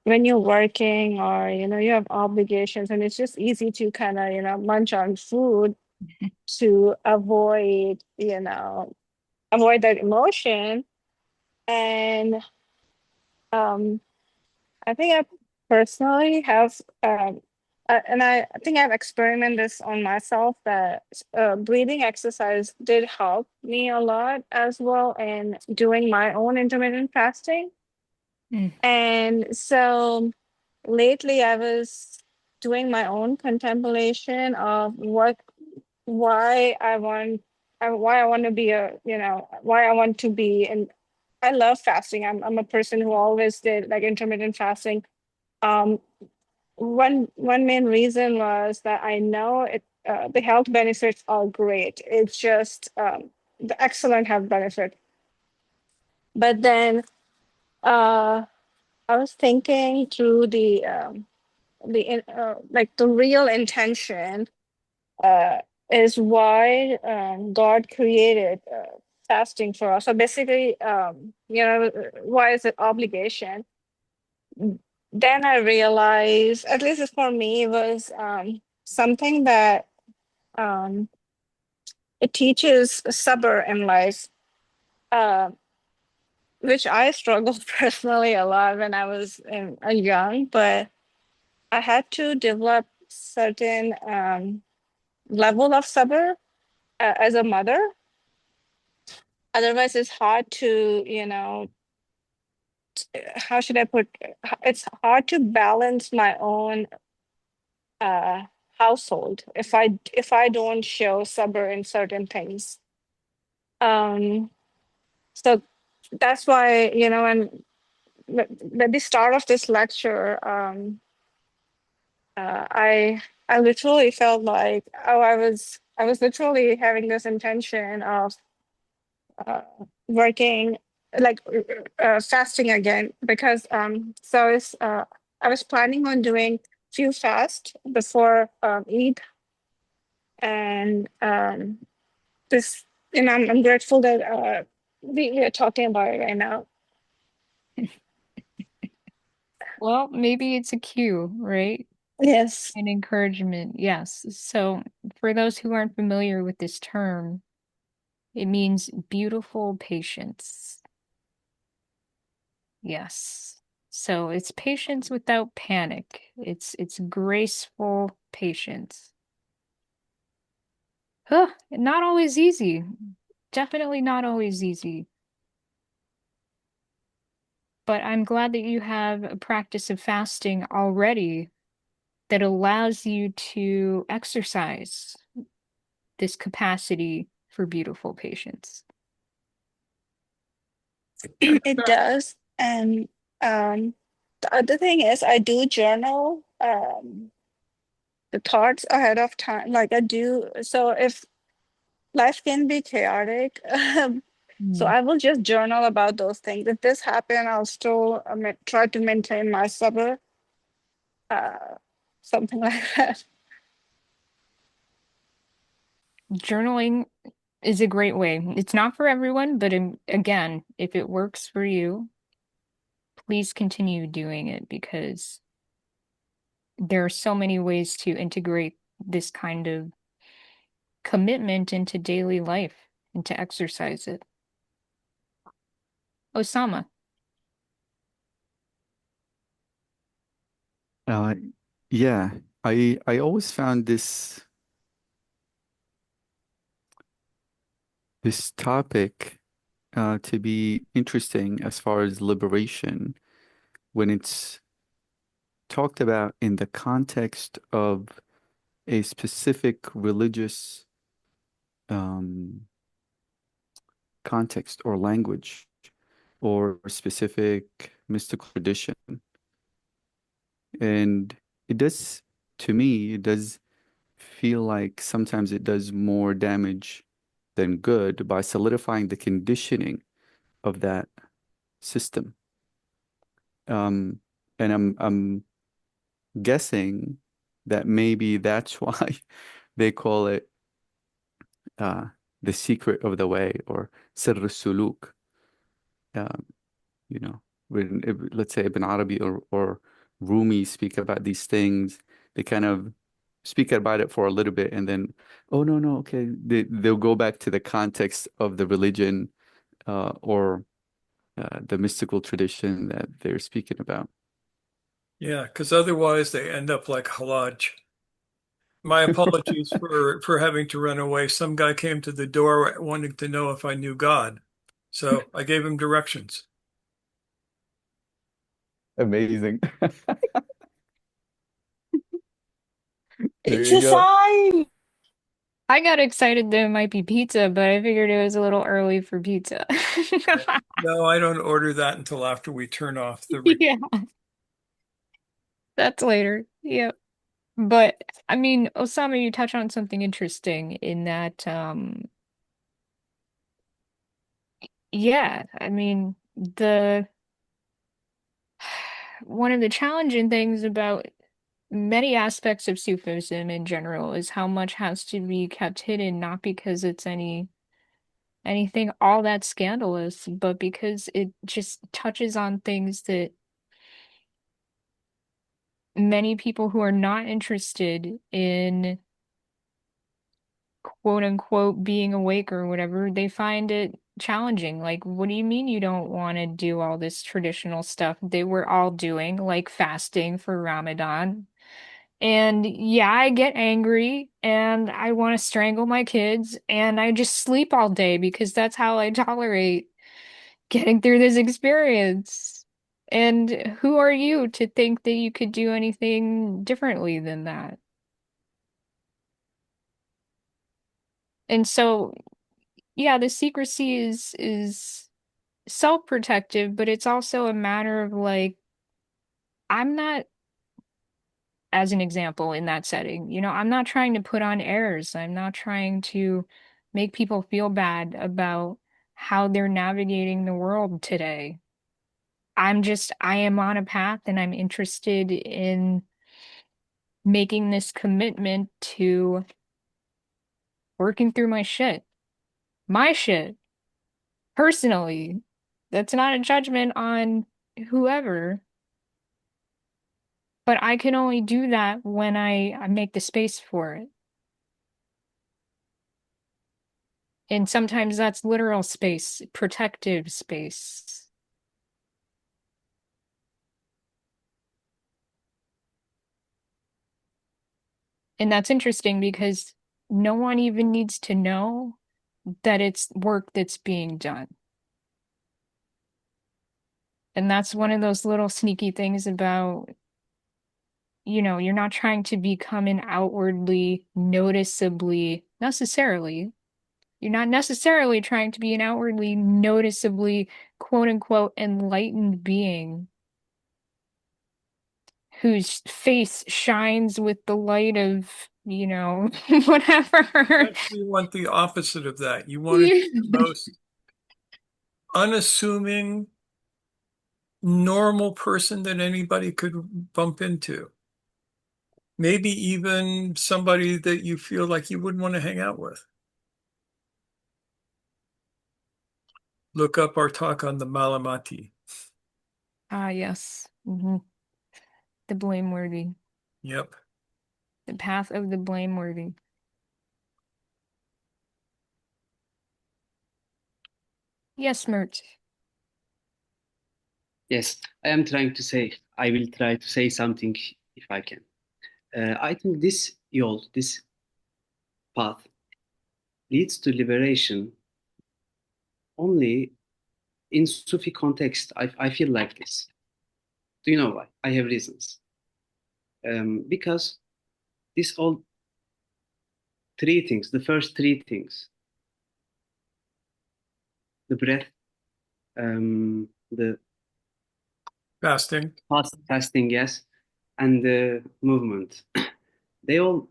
Speaker 7: when you're working or you know you have obligations and it's just easy to kind of you know munch on food to avoid you know avoid that emotion and um I think I personally have and I think I've experimented this on myself that breathing exercise did help me a lot as well in doing my own intermittent fasting.
Speaker 1: Mm.
Speaker 7: And so lately I was doing my own contemplation of why I want why I want to be a you know why I want to be and I love fasting. I'm a person who always did like intermittent fasting. Um one main reason was that I know the health benefits are great. It's just the excellent health benefit. But then I was thinking through like the real intention uh, is why God created fasting for us. So basically, why is it obligation? Then I realized, at least for me, it was something that um, it teaches sabr in life, uh, which I struggled personally a lot when I was young, but I had to develop certain level of sabr as a mother. Otherwise, it's hard to, how should I put? It's hard to balance my own uh, household if I don't show sabr in certain things. Um, so that's why when at the start of this lecture, I literally felt like, oh, I was literally having this intention of uh, working, like fasting again, because I was planning on doing few fast before Eid, and this I'm grateful that we are talking about it right now.
Speaker 1: Well, maybe it's a cue, right?
Speaker 7: Yes.
Speaker 1: An encouragement. Yes. So, for those who aren't familiar with this term, it means beautiful patience. Yes. So, it's patience without panic. It's graceful patience. Huh, not always easy. Definitely not always easy. But I'm glad that you have a practice of fasting already that allows you to exercise this capacity for beautiful patience.
Speaker 7: It does. And the other thing is I do journal the thoughts ahead of time. Like I do. So if life can be chaotic, so
Speaker 1: Mm.
Speaker 7: I will just journal about those things. If this happen, I'll still try to maintain my sabr, uh, something like that.
Speaker 1: Journaling is a great way. It's not for everyone, but again, if it works for you, please continue doing it because there are so many ways to integrate this kind of commitment into daily life and to exercise it. Osama.
Speaker 3: Uh, yeah, I always found this topic to be interesting as far as liberation when it's talked about in the context of a specific religious um, context or language or specific mystical tradition. And it does, to me, it does feel like sometimes it does more damage than good by solidifying the conditioning of that system. Um, and I'm guessing that maybe that's why they call it uh, the secret of the way or sir suluk. Um, you know, when let's say Ibn Arabi or Rumi speak about these things, they kind of speak about it for a little bit and then, oh no, no, okay, they'll go back to the context of the religion or the mystical tradition that they're speaking about.
Speaker 2: Yeah, because otherwise they end up like halaj. My apologies for having to run away. Some guy came to the door wanting to know if I knew God. So I gave him directions.
Speaker 3: Amazing. There
Speaker 6: It's
Speaker 3: you
Speaker 6: a
Speaker 3: go.
Speaker 6: sign.
Speaker 1: I got excited that it might be pizza, but I figured it was a little early for pizza.
Speaker 2: No, I don't order that until after we turn off the
Speaker 1: Yeah, that's later. Yep. But I mean, Osama, you touch on something interesting in that yeah, I mean, the one of the challenging things about many aspects of Sufism in general is how much has to be kept hidden, not because it's anything all that scandalous, but because it just touches on things that many people who are not interested in quote unquote being awake or whatever, they find it challenging. Like, what do you mean you don't want to do all this traditional stuff they were all doing, like fasting for Ramadan? And yeah, I get angry and I want to strangle my kids and I just sleep all day because that's how I tolerate getting through this experience. And who are you to think that you could do anything differently than that? And so, yeah, the secrecy is self-protective, but it's also a matter of like, I'm not, as an example in that setting, I'm not trying to put on airs. I'm not trying to make people feel bad about how they're navigating the world today. I am on a path and I'm interested in making this commitment to working through my shit, personally. That's not a judgment on whoever, but I can only do that when I make the space for it. And sometimes that's literal space, protective space. And that's interesting because no one even needs to know that it's work that's being done. And that's one of those little sneaky things about, you're not trying to become an outwardly noticeably necessarily. You're not necessarily trying to be an outwardly noticeably quote unquote enlightened being whose face shines with the light of,
Speaker 2: You
Speaker 1: whatever.
Speaker 2: actually want the opposite of that. You want to be the most unassuming, normal person that anybody could bump into. Maybe even somebody that you feel like you wouldn't want to hang out with. Look up our talk on the Malamati.
Speaker 1: Ah, yes. The blameworthy.
Speaker 2: Yep.
Speaker 1: The path of the blameworthy. Yes, Mert.
Speaker 5: Yes, I will try to say something if I can. I think this yol, this path, leads to liberation only in Sufi context. I feel like this. Do you know why? I have reasons. Because these all three things, the first three things, the breath, the
Speaker 2: Fasting.
Speaker 5: fasting, yes, and the movement, they all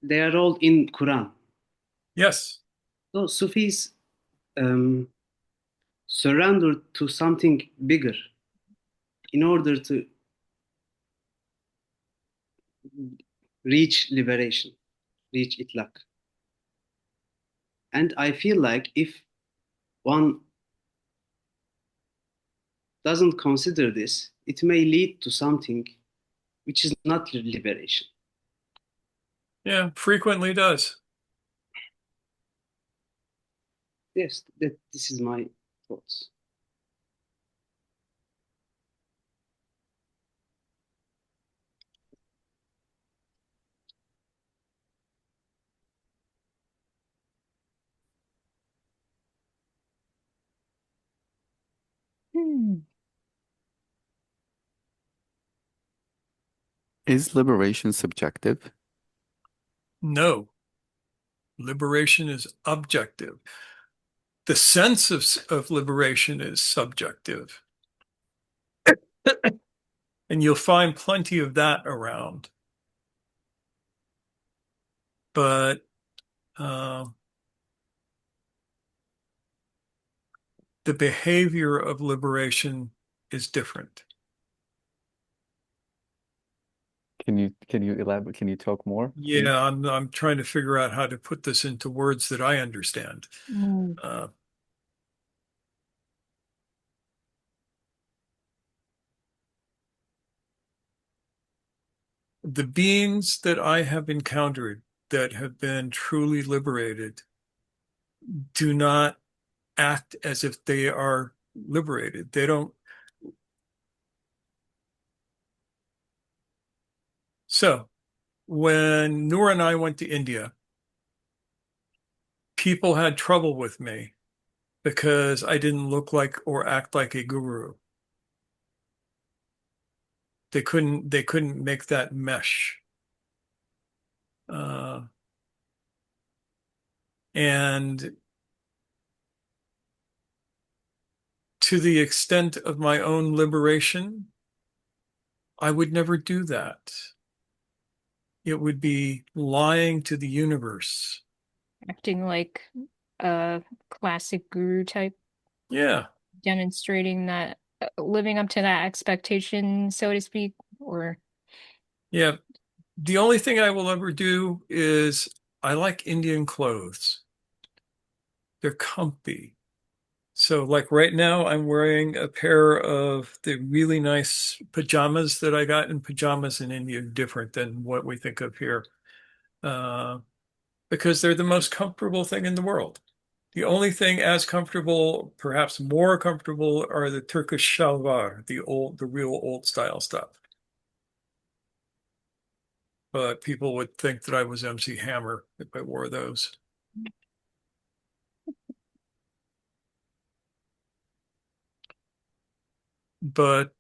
Speaker 5: they are all in Quran.
Speaker 2: Yes.
Speaker 5: So Sufis um, surrender to something bigger in order to reach liberation, reach itlak. And I feel like if one doesn't consider this, it may lead to something which is not liberation.
Speaker 2: Yeah, frequently does.
Speaker 5: Yes, this is my thoughts.
Speaker 1: Hmm.
Speaker 3: Is liberation subjective?
Speaker 2: No. Liberation is objective. The sense of liberation is subjective. And you'll find plenty of that around. But the behavior of liberation is different.
Speaker 3: Can you elaborate? Can you talk more, please?
Speaker 2: Yeah, I'm trying to figure out how to put this into words that I understand. The beings that I have encountered that have been truly liberated do not act as if they are liberated. They don't. So when Noor and I went to India, people had trouble with me because I didn't look like or act like a guru. They couldn't make that mesh. And to the extent of my own liberation, I would never do that. It would be lying to the universe.
Speaker 1: Acting like a classic guru type,
Speaker 2: Yeah.
Speaker 1: demonstrating that, living up to that expectation, so to speak, or
Speaker 2: Yeah. The only thing I will ever do is I like Indian clothes. They're comfy. So like right now I'm wearing a pair of the really nice pajamas that I got, in pajamas in India, different than what we think of here. Because they're the most comfortable thing in the world. The only thing as comfortable, perhaps more comfortable, are the Turkish shalvar, the real old style stuff. But people would think that I was MC Hammer if I wore those. But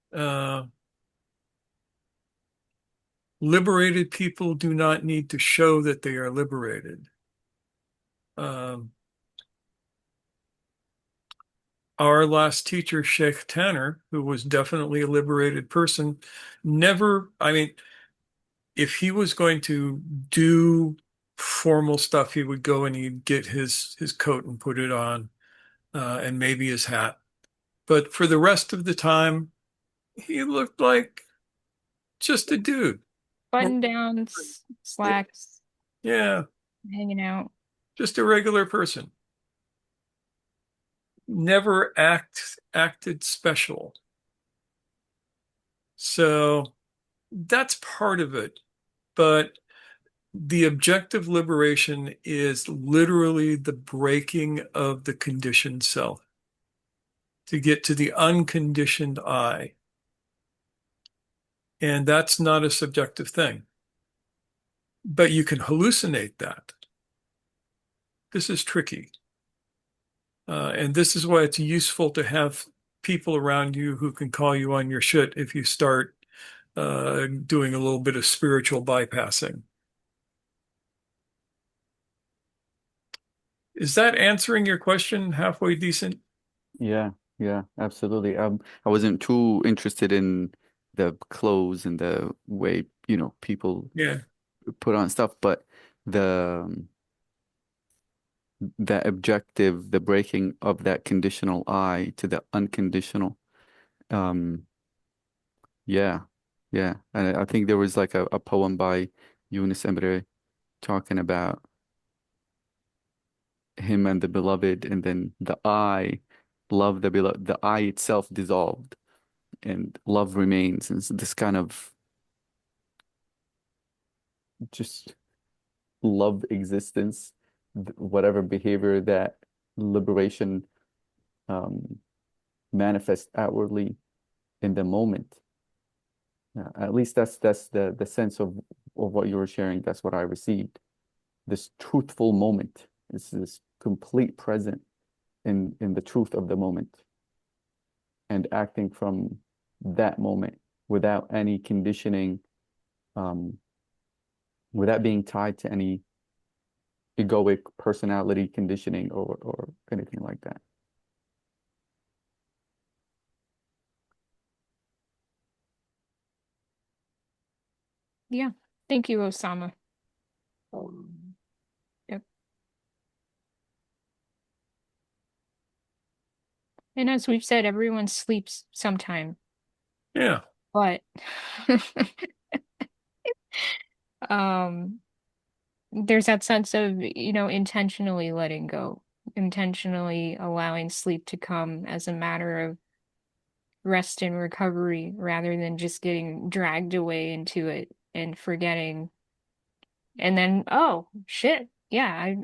Speaker 2: liberated people do not need to show that they are liberated. Our last teacher, Sheikh Tanner, who was definitely a liberated person, never, I mean, if he was going to do formal stuff, he would go and he'd get his coat and put it on, and maybe his hat. But for the rest of the time, he looked like just a dude.
Speaker 1: button downs, slacks,
Speaker 2: Yeah,
Speaker 1: hanging out.
Speaker 2: just a regular person. Never acted special. So that's part of it. But the objective liberation is literally the breaking of the conditioned self to get to the unconditioned I. And that's not a subjective thing. But you can hallucinate that. This is tricky. And this is why it's useful to have people around you who can call you on your shit if you start doing a little bit of spiritual bypassing. Is that answering your question halfway decent?
Speaker 3: Yeah, yeah, absolutely. I wasn't too interested in the clothes and the way, people
Speaker 2: Yeah.
Speaker 3: put on stuff, but the the objective, the breaking of that conditional I to the unconditional. Um, yeah, yeah. And I think there was like a poem by Yunus Emre talking about him and the beloved, and then the I, love the beloved, the I itself dissolved, and love remains. And it's this kind of just love existence, whatever behavior that liberation um, manifests outwardly in the moment. At least that's the sense of what you were sharing. That's what I received. This truthful moment is this complete present in the truth of the moment, and acting from that moment without any conditioning, um, without being tied to any egoic personality conditioning or anything like that.
Speaker 1: Yeah. Thank you, Osama. Yep. And as we've said, everyone sleeps sometime,
Speaker 2: Yeah.
Speaker 1: but um, there's that sense of, intentionally letting go, intentionally allowing sleep to come as a matter of rest and recovery rather than just getting dragged away into it and forgetting. And then, oh shit, yeah,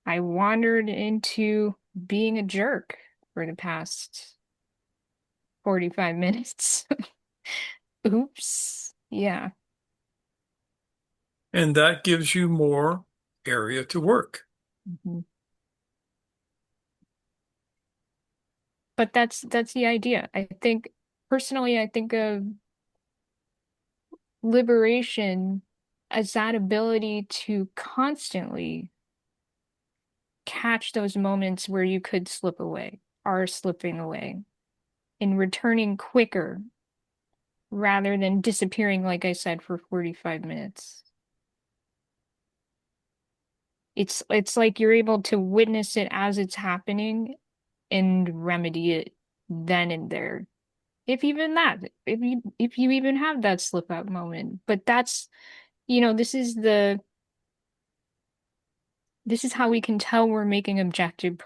Speaker 1: I wandered into being a jerk for the past 45 minutes. Oops. Yeah.
Speaker 2: And that gives you more area to work.
Speaker 1: Mhm. But that's the idea. I think personally, I think of liberation as that ability to constantly catch those moments where you could slip away, are slipping away, and returning quicker rather than disappearing, like I said, for 45 minutes. It's like you're able to witness it as it's happening and remedy it then and there. If even that, if you even have that slip out moment. But that's, this is how we can tell we're making objective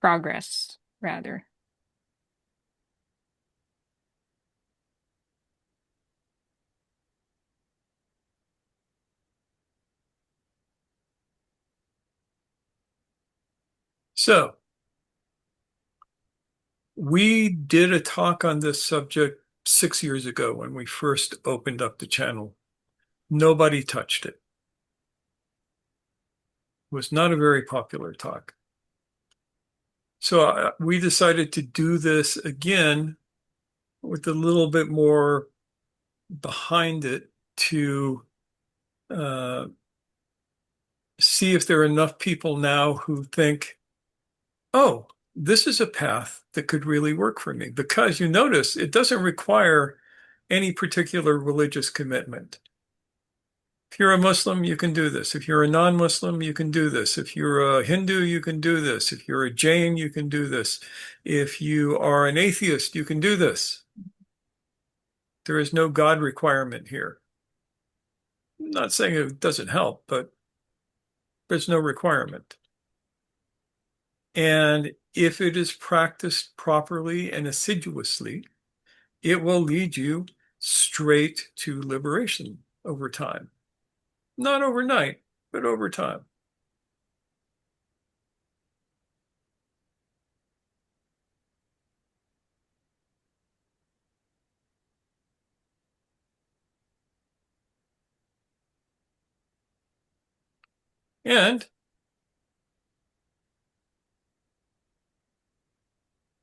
Speaker 1: progress rather.
Speaker 2: So we did a talk on this subject 6 years ago when we first opened up the channel. Nobody touched it. It was not a very popular talk. So we decided to do this again with a little bit more behind it to uh, see if there are enough people now who think, oh, this is a path that could really work for me. Because you notice it doesn't require any particular religious commitment. If you're a Muslim, you can do this. If you're a non-Muslim, you can do this. If you're a Hindu, you can do this. If you're a Jain, you can do this. If you are an atheist, you can do this. There is no God requirement here. I'm not saying it doesn't help, but there's no requirement. And if it is practiced properly and assiduously, it will lead you straight to liberation over time. Not overnight, but over time. And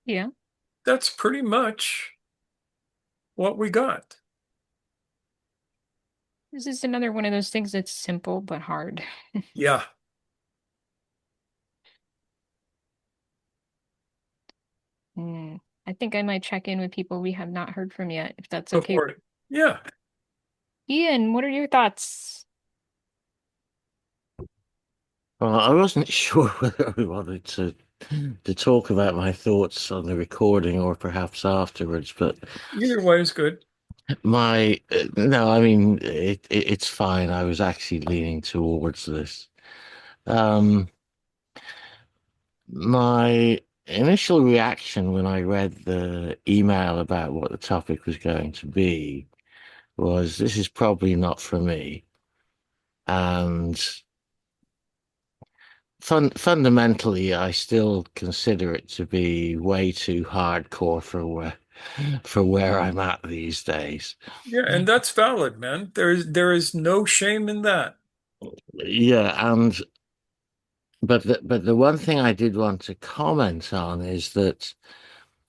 Speaker 1: Yeah.
Speaker 2: that's pretty much what we got.
Speaker 1: This is another one of those things that's simple but hard.
Speaker 2: Yeah.
Speaker 1: I think I might check in with people we have not heard from yet, if that's
Speaker 2: Go
Speaker 1: okay.
Speaker 2: for it. Yeah.
Speaker 1: Ian, what are your thoughts?
Speaker 8: Well, I wasn't sure whether I wanted to talk about my thoughts on the recording or perhaps afterwards, but
Speaker 2: Either way is good.
Speaker 8: my no, I mean it's fine. I was actually leaning towards this. Um, my initial reaction when I read the email about what the topic was going to be was this is probably not for me. And fundamentally, I still consider it to be way too hardcore for where I'm at these days.
Speaker 2: Yeah, and that's valid, man. There is no shame in that.
Speaker 8: Yeah, and but the one thing I did want to comment on is that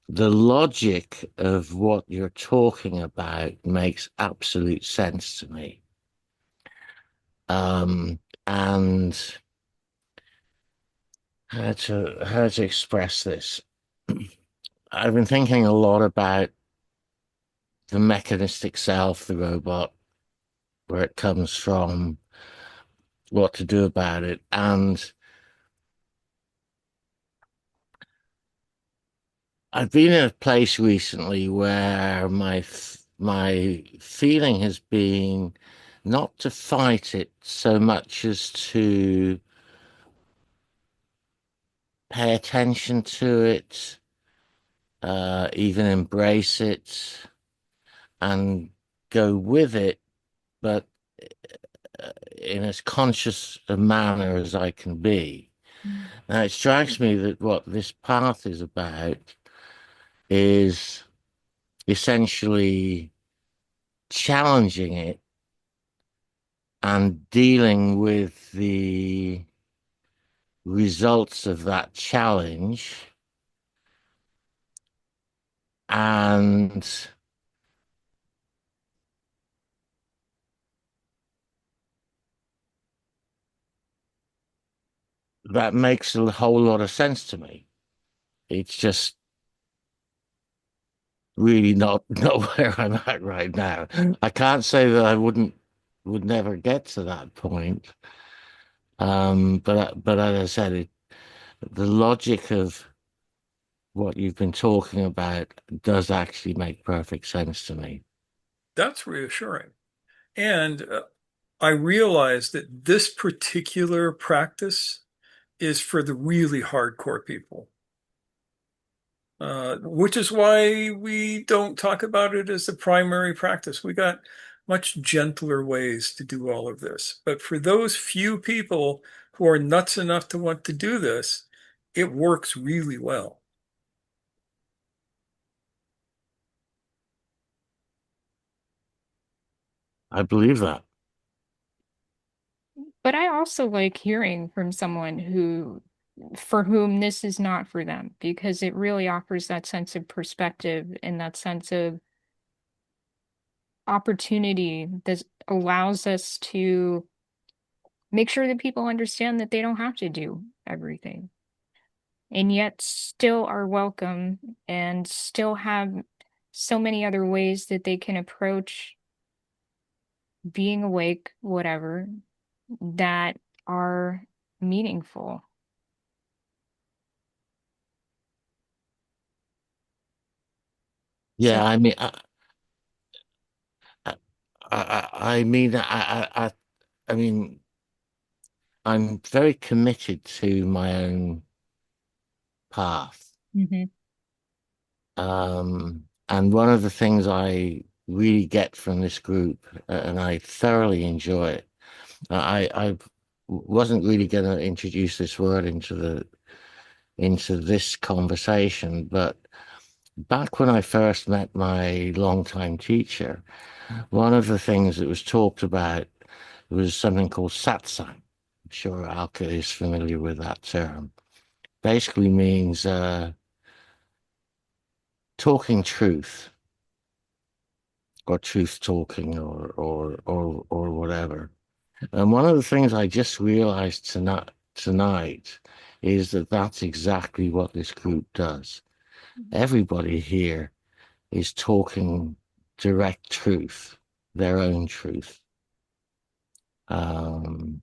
Speaker 8: the logic of what you're talking about makes absolute sense to me. And how to express this? I've been thinking a lot about the mechanistic self, the robot, where it comes from, what to do about it. And I've been in a place recently where my feeling has been not to fight it so much as to pay attention to it, even embrace it and go with it, but in as conscious a manner as I can be. Now, it strikes me that what this path is about is essentially challenging it and dealing with the results of that challenge and that makes a whole lot of sense to me. It's just really not where I'm at right now. I can't say that I would never get to that point. But as I said, the logic of what you've been talking about does actually make perfect sense to me.
Speaker 2: That's reassuring. And I realize that this particular practice is for the really hardcore people, which is why we don't talk about it as the primary practice. We got much gentler ways to do all of this. But for those few people who are nuts enough to want to do this, it works really well.
Speaker 8: I believe that.
Speaker 1: But I also like hearing from someone for whom this is not for them, because it really offers that sense of perspective and that sense of opportunity that allows us to make sure that people understand that they don't have to do everything and yet still are welcome and still have so many other ways that they can approach being awake, whatever, that are meaningful.
Speaker 8: Yeah,
Speaker 1: So,
Speaker 8: I mean, I mean, I mean, I'm very committed to my own path.
Speaker 1: mhm.
Speaker 8: And one of the things I really get from this group, and I thoroughly enjoy it, I wasn't really going to introduce this word into this conversation, but back when I first met my longtime teacher, one of the things that was talked about was something called satsang. I'm sure Alka is familiar with that term. Basically means talking truth or truth talking or whatever. And one of the things I just realized tonight is that that's exactly what this group does. Everybody here is talking direct truth, their own truth. And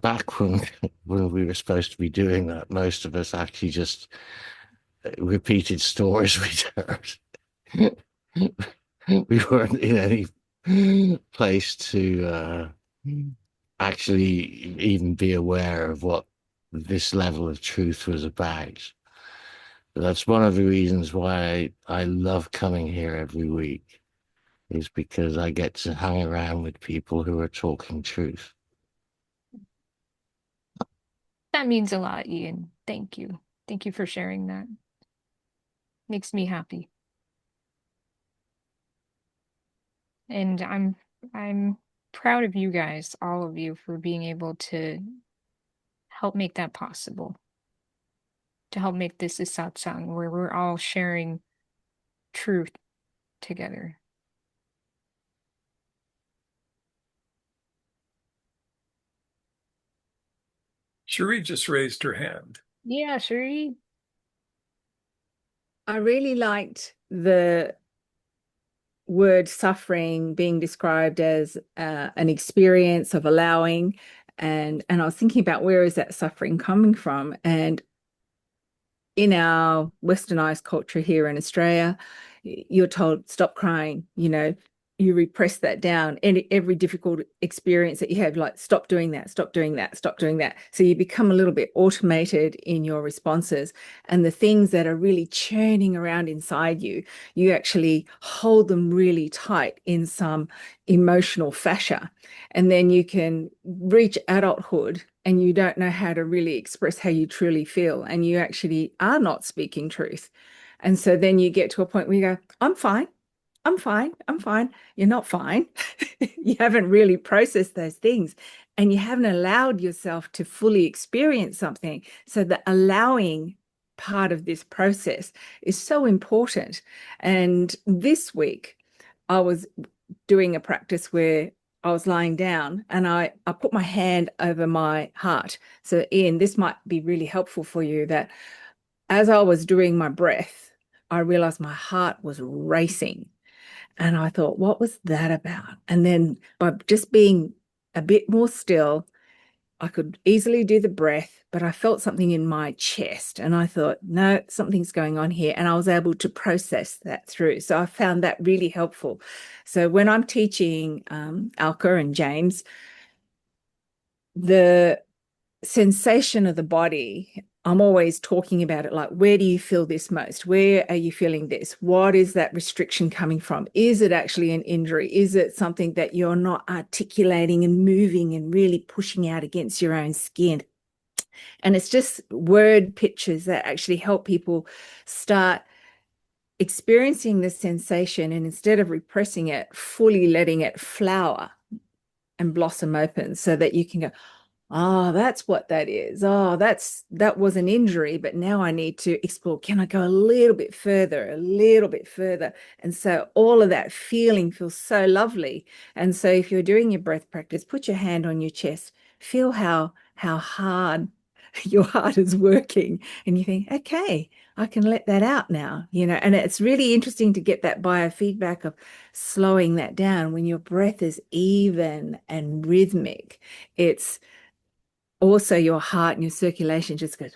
Speaker 8: back when when we were supposed to be doing that, most of us actually just repeated stories we'd heard. We weren't in any place to actually even be aware of what this level of truth was about. That's one of the reasons why I love coming here every week, is because I get to hang around with people who are talking truth.
Speaker 1: That means a lot, Ian. Thank you. Thank you for sharing that. Makes me happy. And I'm proud of you guys, all of you, for being able to help make that possible, to help make this a satsang where we're all sharing truth together.
Speaker 2: Cherie just raised her hand.
Speaker 1: Yeah, Sheree.
Speaker 9: I really liked the word suffering being described as an experience of allowing, and I was thinking about where is that suffering coming from, and in our westernized culture here in Australia, you're told, stop crying, you repress that down. And every difficult experience that you have, like, stop doing that, stop doing that, stop doing that. So you become a little bit automated in your responses. And the things that are really churning around inside you, you actually hold them really tight in some emotional fascia. And then you can reach adulthood and you don't know how to really express how you truly feel. And you actually are not speaking truth. And so then you get to a point where you go, I'm fine. I'm fine. I'm fine. You're not fine. You haven't really processed those things and you haven't allowed yourself to fully experience something. So the allowing part of this process is so important. And this week, I was doing a practice where I was lying down and I put my hand over my heart. So, Ian, this might be really helpful for you that as I was doing my breath, I realized my heart was racing. And I thought, what was that about? And then by just being a bit more still, I could easily do the breath, but I felt something in my chest. And I thought, no, something's going on here. And I was able to process that through. So I found that really helpful. So when I'm teaching Alka and James, the sensation of the body, I'm always talking about it like, where do you feel this most? Where are you feeling this? What is that restriction coming from? Is it actually an injury? Is it something that you're not articulating and moving and really pushing out against your own skin? And it's just word pictures that actually help people start experiencing this sensation, and instead of repressing it, fully letting it flower and blossom open so that you can go, oh, that's what that is. Oh, that was an injury, but now I need to explore. Can I go a little bit further, a little bit further? And so all of that feeling feels so lovely. And so if you're doing your breath practice, put your hand on your chest, feel how hard your heart is working, and you think, okay, I can let that out now, and it's really interesting to get that biofeedback of slowing that down when your breath is even and rhythmic. It's also your heart and your circulation just goes,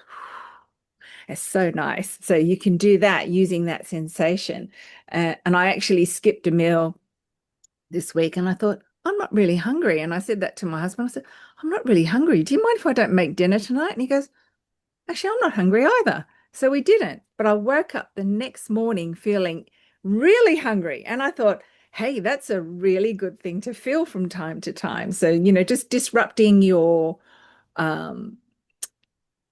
Speaker 9: it's so nice. So you can do that using that sensation. And I actually skipped a meal this week and I thought, I'm not really hungry. And I said that to my husband. I said, I'm not really hungry. Do you mind if I don't make dinner tonight? And he goes, actually, I'm not hungry either. So we didn't. But I woke up the next morning feeling really hungry. And I thought, hey, that's a really good thing to feel from time to time. So, just disrupting your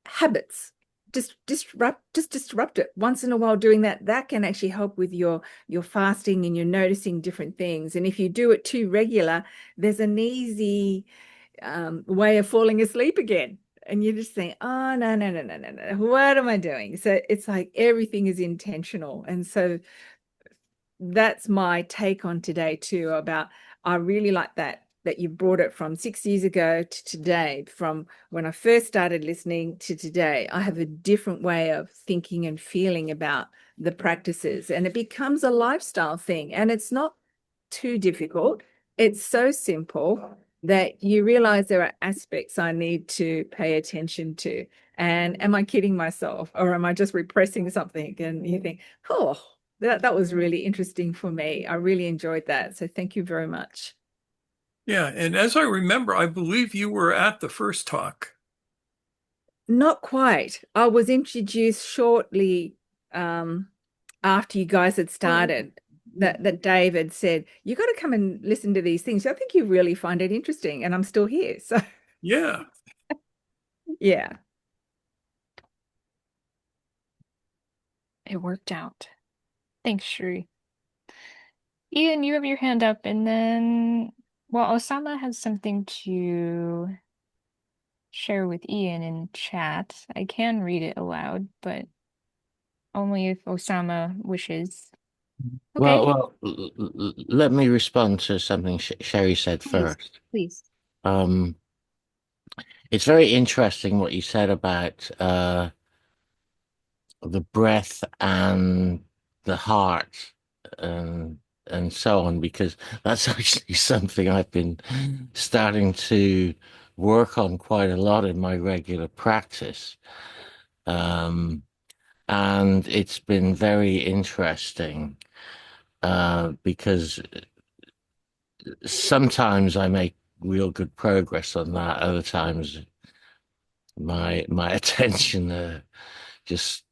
Speaker 9: habits, just disrupt it once in a while. Doing that can actually help with your fasting, and you're noticing different things. And if you do it too regular, there's an easy way of falling asleep again, and you just think, oh, no, no, no, no, no, no, what am I doing? So it's like everything is intentional. And so that's my take on today too, about, I really like that you brought it from 6 years ago to today. From when I first started listening to today, I have a different way of thinking and feeling about the practices, and it becomes a lifestyle thing. And it's not too difficult. It's so simple that you realize there are aspects I need to pay attention to. And am I kidding myself, or am I just repressing something? And you think, oh, that was really interesting for me. I really enjoyed that. So thank you very much.
Speaker 2: Yeah, and as I remember, I believe you were at the first talk.
Speaker 9: Not quite. I was introduced shortly after you guys had started. That David said, you got to come and listen to these things. I think you really find it interesting, and I'm still here. So
Speaker 2: Yeah.
Speaker 9: yeah.
Speaker 1: It worked out. Thanks, Shri. Ian, you have your hand up, and then, well, Osama has something to share with Ian in chat. I can read it aloud, but only if Osama wishes. Okay,
Speaker 8: Well, let me respond to something Sherry said
Speaker 1: please,
Speaker 8: first.
Speaker 1: please.
Speaker 8: Um, it's very interesting what you said about the breath and the heart and so on, because that's actually something I've been starting to work on quite a lot in my regular practice. And it's been very interesting because sometimes I make real good progress on that. Other times my attention just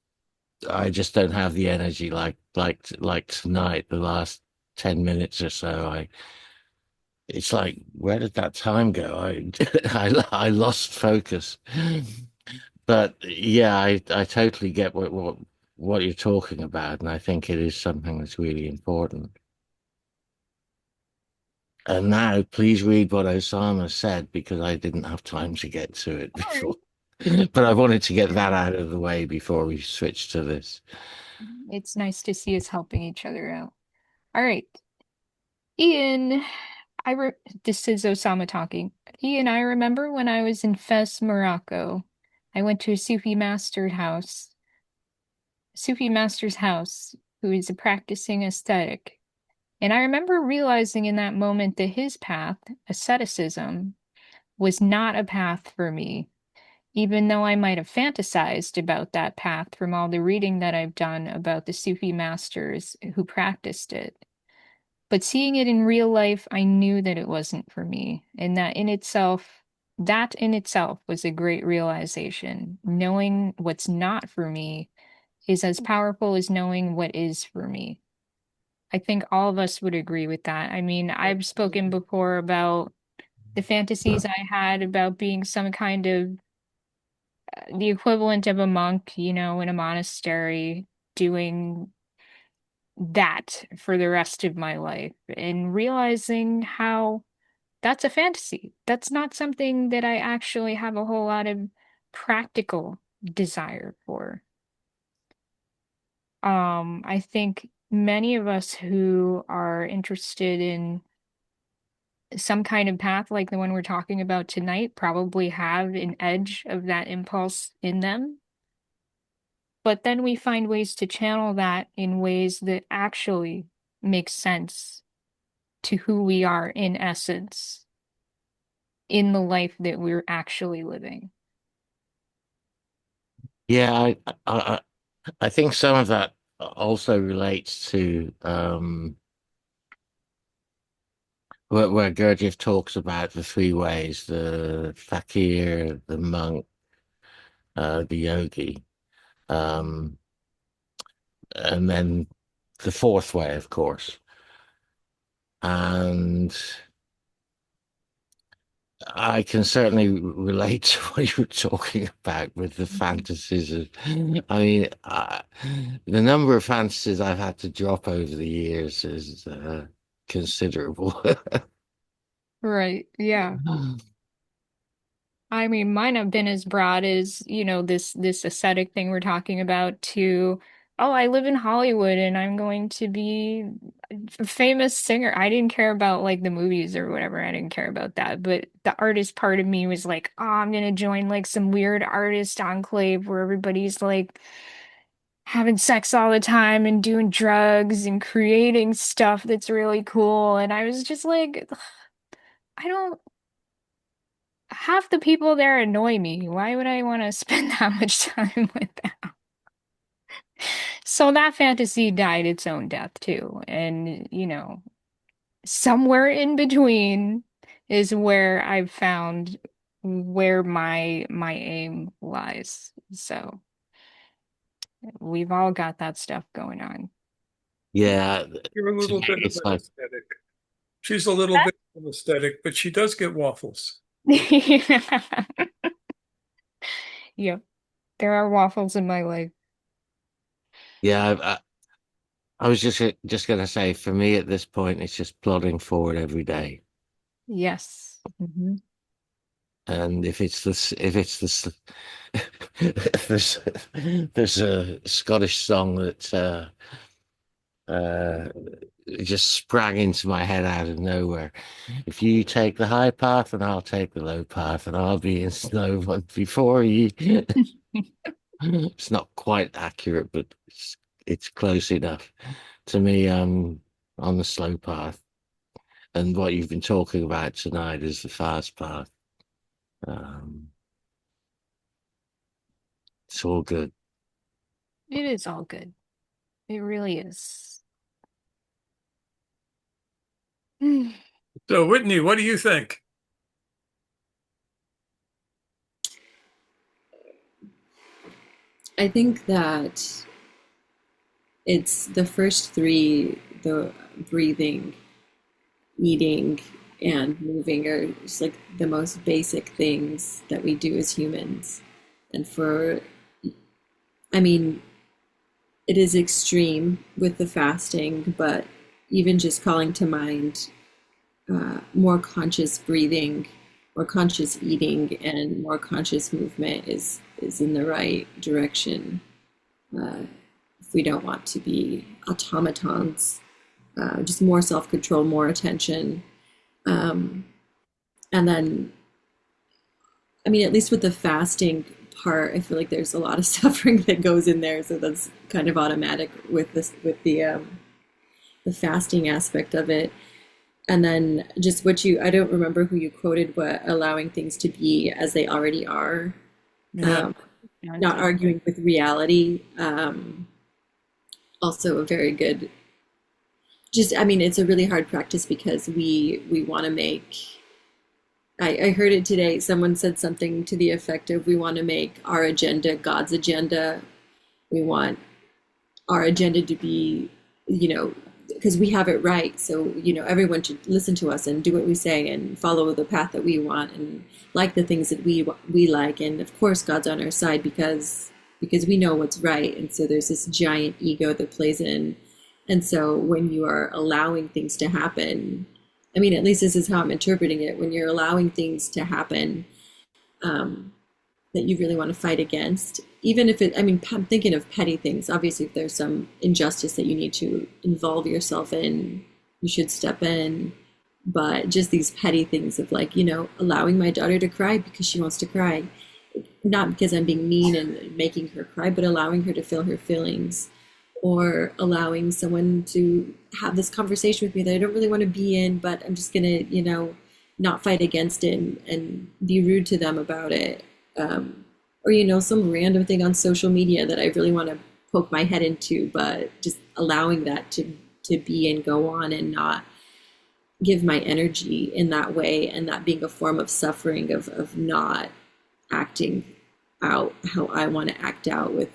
Speaker 8: I just don't have the energy like tonight, the last 10 minutes or so. It's like, where did that time go? I lost focus. But yeah, I totally get what you're talking about, and I think it is something that's really important. And now, please read what Osama said because I didn't have time to get to it
Speaker 1: All right.
Speaker 8: before. But I wanted to get that out of the way before we switch to this.
Speaker 1: It's nice to see us helping each other out. All right. Ian, I re this is Osama talking. Ian, I remember when I was in Fez, Morocco. I went to a Sufi master's house, who is a practicing ascetic. And I remember realizing in that moment that his path, asceticism, was not a path for me, even though I might have fantasized about that path from all the reading that I've done about the Sufi masters who practiced it. But seeing it in real life, I knew that it wasn't for me, and that in itself was a great realization. Knowing what's not for me is as powerful as knowing what is for me. I think all of us would agree with that. I mean, I've spoken before about the fantasies I had about being some kind of the equivalent of a monk, in a monastery, doing that for the rest of my life and realizing how that's a fantasy. That's not something that I actually have a whole lot of practical desire for. I think many of us who are interested in some kind of path like the one we're talking about tonight probably have an edge of that impulse in them. But then we find ways to channel that in ways that actually make sense to who we are in essence in the life that we're actually living.
Speaker 8: Yeah, I I think some of that also relates to where Gurdjieff talks about the three ways: the fakir, the monk, the yogi, um, and then the fourth way, of course. And I can certainly relate to what you were talking about with the fantasies of, I mean, the number of fantasies I've had to drop over the years is considerable.
Speaker 1: Right. Yeah. I mean, mine have been as broad as, this ascetic thing we're talking about to, oh, I live in Hollywood and I'm going to be a famous singer. I didn't care about like the movies or whatever. I didn't care about that. But the artist part of me was like, oh, I'm gonna join like some weird artist enclave where everybody's like having sex all the time and doing drugs and creating stuff that's really cool. And I was just like, I don't half the people there annoy me. Why would I want to spend that much time with them? So that fantasy died its own death too. And, somewhere in between is where I've found where my aim lies. So we've all got that stuff going on.
Speaker 8: Yeah,
Speaker 2: You're a
Speaker 8: to
Speaker 2: little
Speaker 8: me,
Speaker 2: bit of
Speaker 8: it's
Speaker 2: an
Speaker 8: like,
Speaker 2: aesthetic. She's a little bit of an aesthetic, but she does get waffles.
Speaker 1: Yep, there are waffles in my life.
Speaker 8: yeah, I was just gonna say, for me at this point, it's just plodding forward every day.
Speaker 1: Yes.
Speaker 8: And there's there's a Scottish song that uh, just sprang into my head out of nowhere. If you take the high path, and I'll take the low path, and I'll be in snow before you. It's not quite accurate, but it's close enough. To me, I'm on the slow path, and what you've been talking about tonight is the fast path. Um, it's all good.
Speaker 1: It is all good. It really is.
Speaker 2: So, Whitney, what do you think?
Speaker 10: I think that it's the first three, the breathing, eating, and moving are just like the most basic things that we do as humans. And I mean, it is extreme with the fasting, but even just calling to mind more conscious breathing, more conscious eating, and more conscious movement is in the right direction. If we don't want to be automatons, just more self-control, more attention. And then, I mean, at least with the fasting part, I feel like there's a lot of suffering that goes in there. So that's kind of automatic with with the fasting aspect of it. And then just I don't remember who you quoted, but allowing things to be as they already are,
Speaker 2: Yeah.
Speaker 10: not arguing with reality. Also a very good, just, I mean, it's a really hard practice because we want to make, I heard it today. Someone said something to the effect of, we want to make our agenda God's agenda. We want our agenda to be, because we have it right. So, everyone should listen to us and do what we say and follow the path that we want and like the things that we like. And of course, God's on our side because we know what's right. And so there's this giant ego that plays in. And so when you are allowing things to happen, I mean, at least this is how I'm interpreting it. When you're allowing things to happen, that you really want to fight against, even if I'm thinking of petty things. Obviously, if there's some injustice that you need to involve yourself in, you should step in. But just these petty things of allowing my daughter to cry because she wants to cry, not because I'm being mean and making her cry, but allowing her to feel her feelings, or allowing someone to have this conversation with me that I don't really want to be in, but I'm just gonna, not fight against it and be rude to them about it. Or some random thing on social media that I really want to poke my head into, but just allowing that to be and go on and not give my energy in that way, and that being a form of suffering of not acting out how I want to act out with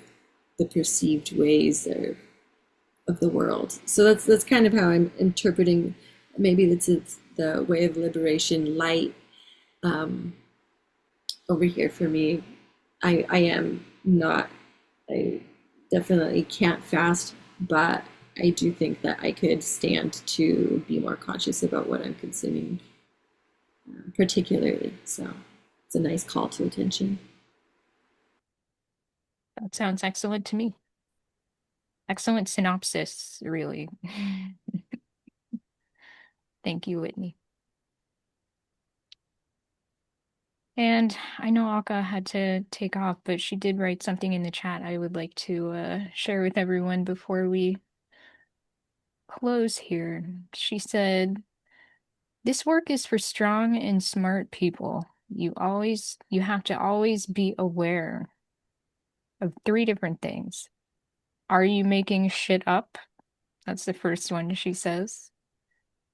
Speaker 10: the perceived ways of the world. So that's kind of how I'm interpreting. Maybe it's the way of liberation light over here for me. I am not, I definitely can't fast, but I do think that I could stand to be more conscious about what I'm consuming, particularly. So it's a nice call to attention.
Speaker 1: That sounds excellent to me. Excellent synopsis, really. Thank you, Whitney. And I know Alka had to take off, but she did write something in the chat I would like to share with everyone before we close here. She said, "This work is for strong and smart people. You have to always be aware of three different things. Are you making shit up?" That's the first one she says.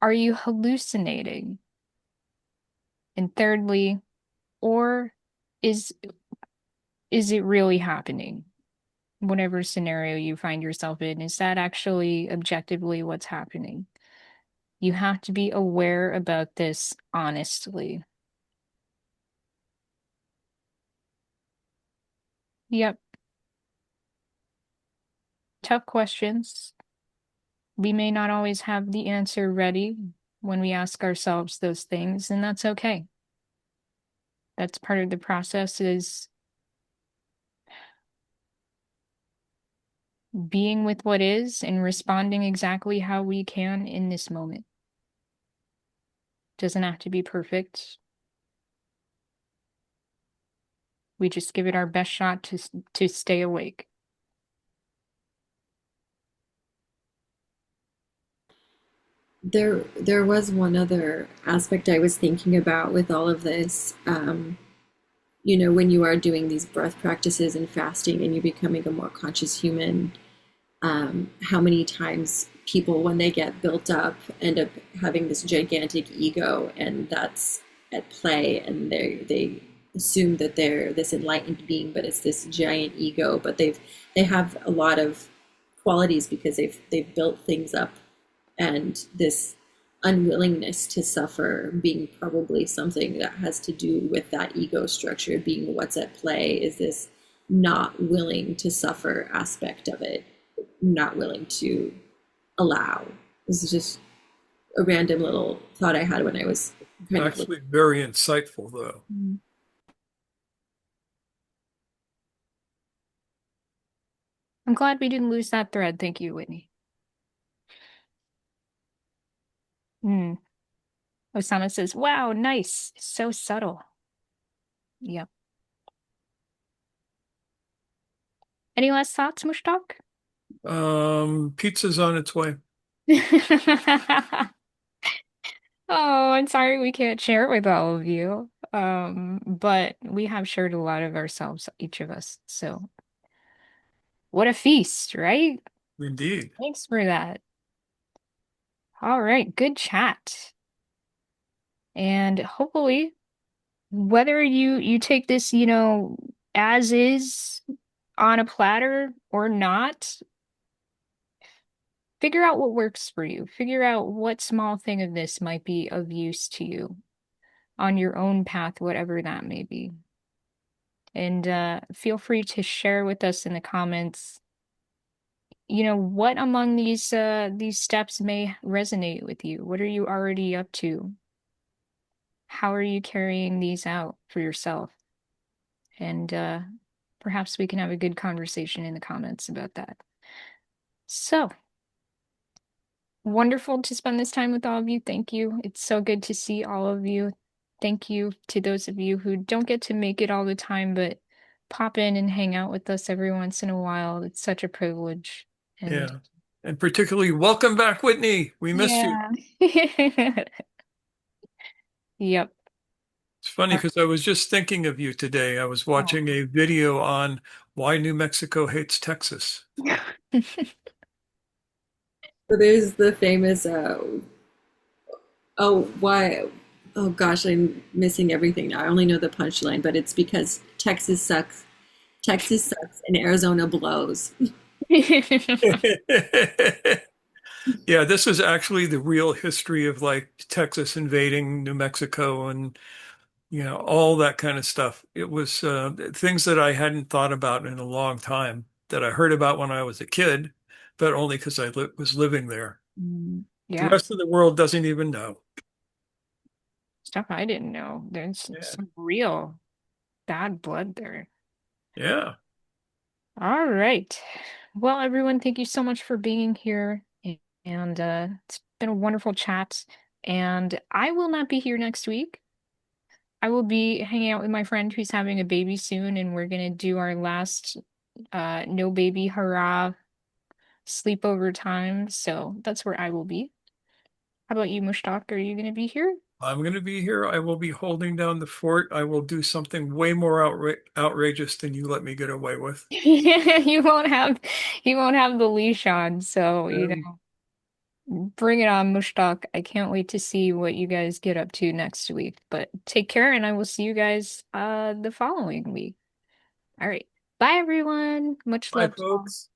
Speaker 1: Are you hallucinating? And thirdly, or is it really happening? Whatever scenario you find yourself in, is that actually objectively what's happening? You have to be aware about this honestly. Yep. Tough questions. We may not always have the answer ready when we ask ourselves those things, and that's okay. That's part of the process, is being with what is and responding exactly how we can in this moment. Doesn't have to be perfect. We just give it our best shot to stay awake.
Speaker 10: There was one other aspect I was thinking about with all of this, you know, when you are doing these breath practices and fasting and you're becoming a more conscious human, how many times people, when they get built up, end up having this gigantic ego, and that's at play, and they assume that they're this enlightened being, but it's this giant ego. But they have a lot of qualities because they've built things up, and this unwillingness to suffer being probably something that has to do with that ego structure being what's at play, is this not willing to suffer aspect of it, not willing to allow. This is just a random little thought I had when I was kind of
Speaker 2: Actually, very insightful, though.
Speaker 1: I'm glad we didn't lose that thread. Thank you, Whitney. Osama says, wow, nice. So subtle. Yep. Any last thoughts, Mushtaq?
Speaker 2: Pizza's on its way.
Speaker 1: Oh, I'm sorry we can't share it with all of you. But we have shared a lot of ourselves, each of us. So what a feast, right?
Speaker 2: Indeed.
Speaker 1: Thanks for that. All right, good chat. And hopefully, whether you take this, as is on a platter or not, figure out what works for you. Figure out what small thing of this might be of use to you on your own path, whatever that may be. And feel free to share with us in the comments, what among these steps may resonate with you. What are you already up to? How are you carrying these out for yourself? And perhaps we can have a good conversation in the comments about that. So, wonderful to spend this time with all of you. Thank you. It's so good to see all of you. Thank you to those of you who don't get to make it all the time, but pop in and hang out with us every once in a while. It's such a privilege. And
Speaker 2: Yeah. And particularly, welcome back, Whitney. We missed you.
Speaker 1: yeah. Yep.
Speaker 2: It's funny because I was just thinking of you today. I was watching a video on why New Mexico hates Texas.
Speaker 10: So there's the famous oh why oh gosh, I'm missing everything now. I only know the punchline, but it's because Texas sucks and Arizona blows.
Speaker 2: Yeah, this is actually the real history of like Texas invading New Mexico and all that kind of stuff. It was things that I hadn't thought about in a long time that I heard about when I was a kid, but only because I was living there. The
Speaker 1: Yeah,
Speaker 2: rest of the world doesn't even know.
Speaker 1: stuff I didn't know. There's some real bad blood there.
Speaker 2: Yeah.
Speaker 1: All right. Well, everyone, thank you so much for being here. And it's been a wonderful chat. And I will not be here next week. I will be hanging out with my friend who's having a baby soon, and we're gonna do our last no baby hurrah sleepover time. So that's where I will be. How about you, Mushtaq? Are you gonna be here?
Speaker 2: I'm going to be here. I will be holding down the fort. I will do something way more outrageous than you let me get away with.
Speaker 1: You won't have the leash on, so
Speaker 2: Um,
Speaker 1: bring it on, Mushtaq. I can't wait to see what you guys get up to next week. But take care, and I will see you guys the following week. All right. Bye everyone. Much
Speaker 2: Bye,
Speaker 1: love to all.
Speaker 2: folks.